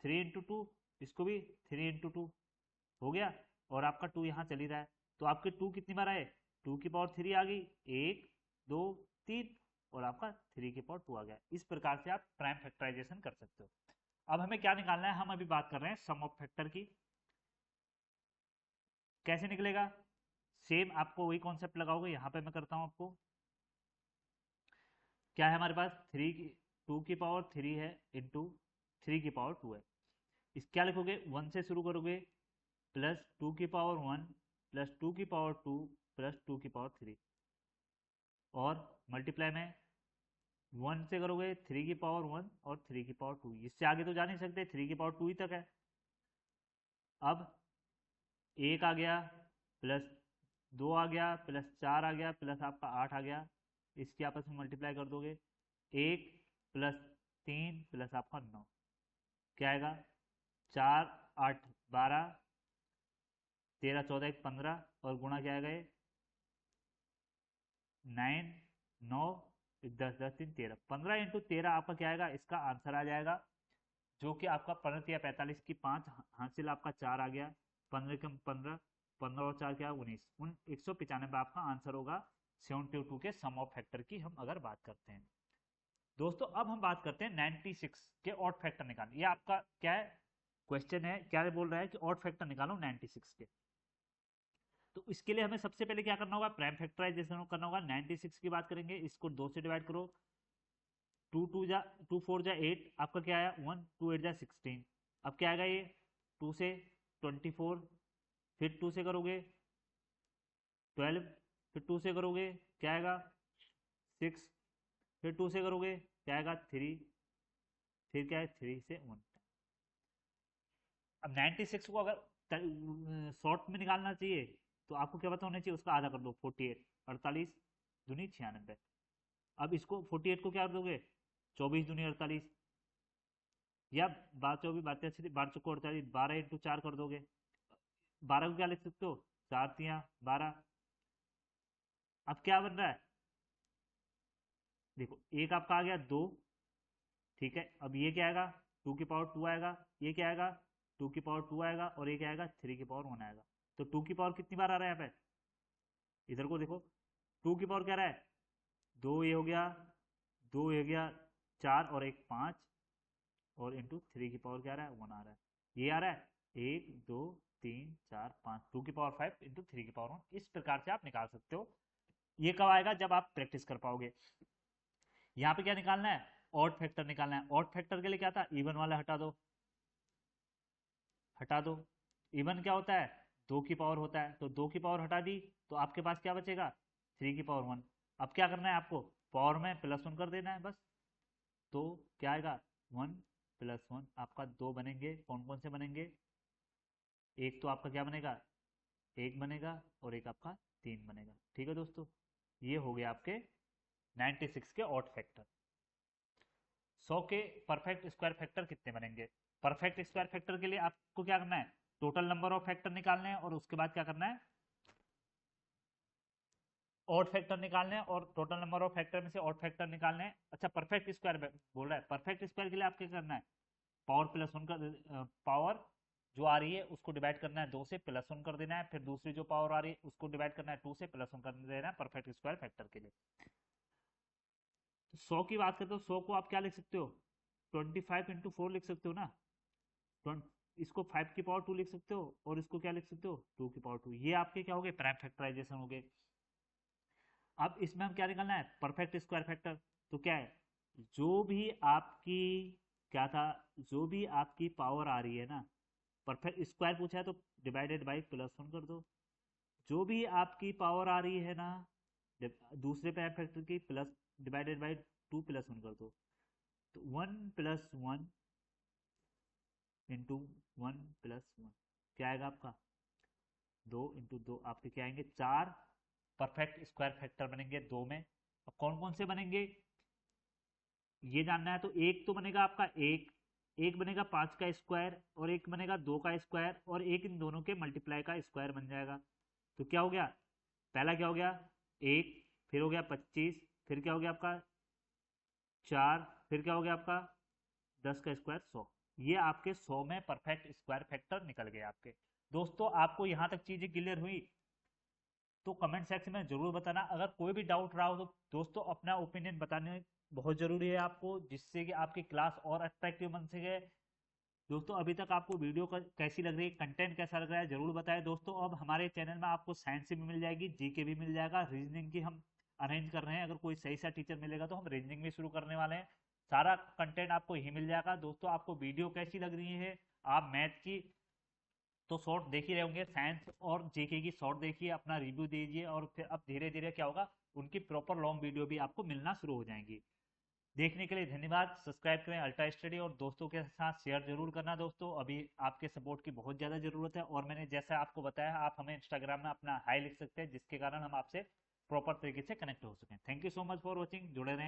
3 इंटू 2, इसको भी 3 इंटू 2 हो गया। और आपका 2 यहाँ चली रहा है, तो आपके 2 कितनी बार आए, 2 की पावर 3 आ गई, 1 2 3, और आपका 3 की पावर 2 आ गया। इस प्रकार से आप प्राइम फैक्टराइजेशन कर सकते हो। अब हमें क्या निकालना है, हम अभी बात कर रहे हैं सम ऑफ फैक्टर की। कैसे निकलेगा, सेम आपको वही कॉन्सेप्ट लगाओगे, यहाँ पे मैं करता हूँ आपको। क्या है हमारे पास, 2 की पावर 3 है इंटू 3 की पावर 2 है। इस क्या लिखोगे, 1 से शुरू करोगे, प्लस 2 की पावर 1 प्लस 2 की पावर 2 प्लस 2 की पावर 3, और मल्टीप्लाई में 1 से करोगे 3 की पावर 1 और 3 की पावर 2, इससे आगे तो जा नहीं सकते, 3 की पावर 2 ही तक है। अब 1 आ गया, प्लस 2 आ गया, प्लस 4 आ गया, प्लस आपका 8 आ गया, इसकी आपस में मल्टीप्लाई कर दोगे, 1 प्लस 3 प्लस आपका 9, क्या आएगा, 4 8 12, 13 14 1 15, और गुणा क्या आएगा ये, 9 9 10 10 3 13, 15 इंटू 13 आपका क्या आएगा, इसका आंसर आ जाएगा, जो कि आपका 15 या 45 की 5 हासिल आपका 4 आ गया, 15 कम 15, 15 और 4 क्या, 19, 195 आपका आंसर होगा 72 के सम ऑफ फैक्टर की हम अगर बात करते हैं। दोस्तों अब हम बात करते हैं 96 के ऑड फैक्टर निकालने। ये आपका क्या है, क्वेश्चन है, क्या बोल रहा है कि ऑड फैक्टर निकालो 96 के। तो इसके लिए हमें सबसे पहले क्या करना होगा, प्राइम फैक्टराइजेशन करना होगा। 96 की बात करेंगे, इसको 2 से डिवाइड करो, 2 4 जा 8, आपका क्या आया 1, 2 8 जा 16। अब क्या आएगा ये, 2 से 24, फिर 2 से करोगे 12, फिर 2 से करोगे क्या आएगा 6, फिर 2 से करोगे क्या आएगा 3, फिर क्या है 3 से 1। अब 96 को अगर शॉर्ट में निकालना चाहिए तो आपको क्या पता होना चाहिए, उसका आधा कर दो, 48, 48 दूनी 96। अब इसको 48 को क्या कर दोगे, 24 दूनी 48, या 12 24 12 चौको 48, 12 इंटू 4 कर दोगे, 12 को क्या लिख सकते हो, 4 3 12। अब क्या बन रहा है, देखो एक आपका आ गया 2, ठीक है। अब ये क्या आएगा, 2 की पावर 2 आएगा, ये क्या आएगा 2 की पावर 2 आएगा, और ये क्या आएगा 3 की पावर 1 आएगा। तो 2 की पावर कितनी बार आ रहा है यहाँ पे, इधर को देखो, 2 की पावर क्या रहा है, 2 ये हो गया, 2 ये हो गया, 4 और 1 5, और इंटू 3 की पावर क्या आ रहा है 1 आ रहा है, ये आ रहा है 1 2 3 4 5, 2 की पावर 5 इंटू 3 की पावर 1। इस प्रकार से आप निकाल सकते हो। ये कब आएगा, जब आप प्रैक्टिस कर पाओगे। यहाँ पे क्या निकालना है, ऑड फैक्टर निकालना है। ऑड फैक्टर के लिए क्या था, इवन वाला हटा दो, हटा दो। इवन क्या होता है, 2 की पावर होता है, तो 2 की पावर हटा दी, तो आपके पास क्या बचेगा 3 की पावर 1। अब क्या करना है आपको, पावर में +1 कर देना है बस। तो क्या आएगा 1 + 1, आपका 2 बनेंगे, कौन कौन से बनेंगे, एक तो आपका क्या बनेगा 1 बनेगा, और एक आपका 3 बनेगा। ठीक है दोस्तों। ये हो गया आपके 96 के ऑड फैक्टर। 100 के परफेक्ट स्क्वायर फैक्टर कितने बनेंगे? परफेक्ट स्क्वायर फैक्टर के लिए आपको क्या करना है, टोटल नंबर ऑफ फैक्टर निकालने हैं और उसके बाद क्या करना है, ऑड फैक्टर निकालने हैं और टोटल नंबर ऑफ फैक्टर में से ऑड फैक्टर निकालने हैं। अच्छा परफेक्ट स्क्वायर बोल रहा है, परफेक्ट स्क्वायर के लिए आपको क्या करना है, पावर प्लस वन का पावर जो आ रही है उसको डिवाइड करना है 2 से, प्लस 1 कर देना है, फिर दूसरी जो पावर आ रही है उसको डिवाइड करना है 2 से, प्लस 1 कर देना है परफेक्ट स्क्वायर फैक्टर के लिए। तो 100 की बात करते हो, 100 को आप क्या लिख सकते हो, 25 × 4 लिख सकते हो ना, इसको 5 की पावर 2 लिख सकते हो और इसको क्या लिख सकते हो, 2 की पावर 2। ये आपके क्या हो गए, प्राइम फैक्टराइजेशन हो गए। अब इसमें हम क्या निकालना है, परफेक्ट स्क्वायर फैक्टर। तो क्या है, जो भी आपकी क्या था, जो भी आपकी पावर आ रही है ना, परफेक्ट स्क्वायर पूछा है तो डिवाइडेड बाई +1 कर दो। जो भी आपकी पावर आ रही है ना दूसरे प्राइम फैक्टर की, प्लस डिवाइडेड बाई 2 +1 कर दो। तो 1 + 1 इंटू 1 + 1 क्या आएगा आपका, 2 × 2 आपके क्या आएंगे 4 परफेक्ट स्क्वायर फैक्टर बनेंगे 2 में। अब कौन कौन से बनेंगे ये जानना है, तो एक तो बनेगा आपका एक बनेगा 5 का स्क्वायर और एक बनेगा 2 का स्क्वायर और एक इन दोनों के मल्टीप्लाई का स्क्वायर बन जाएगा। तो क्या हो गया, पहला क्या हो गया 1, फिर हो गया 25, फिर क्या हो गया आपका 4, फिर क्या हो गया आपका 10 का स्क्वायर 100। ये आपके 100 में परफेक्ट स्क्वायर फैक्टर निकल गए आपके। दोस्तों आपको यहाँ तक चीजें क्लियर हुई तो कमेंट सेक्शन में जरूर बताना। अगर कोई भी डाउट रहा हो तो दोस्तों अपना ओपिनियन बताने बहुत जरूरी है आपको, जिससे कि आपकी क्लास और अट्रैक्टिव बन सके। दोस्तों अभी तक आपको वीडियो कैसी लग रही है, कंटेंट कैसा लग रहा है जरूर बताएं दोस्तों। अब हमारे चैनल में आपको साइंस भी मिल जाएगी, जीके भी मिल जाएगा, रीजनिंग की हम अरेंज कर रहे हैं। अगर कोई सही सा टीचर मिलेगा तो हम रीजनिंग भी शुरू करने वाले हैं। सारा कंटेंट आपको यही मिल जाएगा। दोस्तों आपको वीडियो कैसी लग रही है, आप मैथ की तो शॉर्ट देख ही रहे होंगे, साइंस और जीके की शॉर्ट देखिए, अपना रिव्यू दीजिए और फिर अब धीरे धीरे क्या होगा, उनकी प्रॉपर लॉन्ग वीडियो भी आपको मिलना शुरू हो जाएंगी। देखने के लिए धन्यवाद। सब्सक्राइब करें अल्ट्रा स्टडी और दोस्तों के साथ शेयर जरूर करना। दोस्तों अभी आपके सपोर्ट की बहुत ज़्यादा ज़रूरत है और मैंने जैसा आपको बताया आप हमें इंस्टाग्राम में अपना हाई लिख सकते हैं, जिसके कारण हम आपसे प्रॉपर तरीके से कनेक्ट हो सकें। Thank you so much for watching, जुड़े रहें।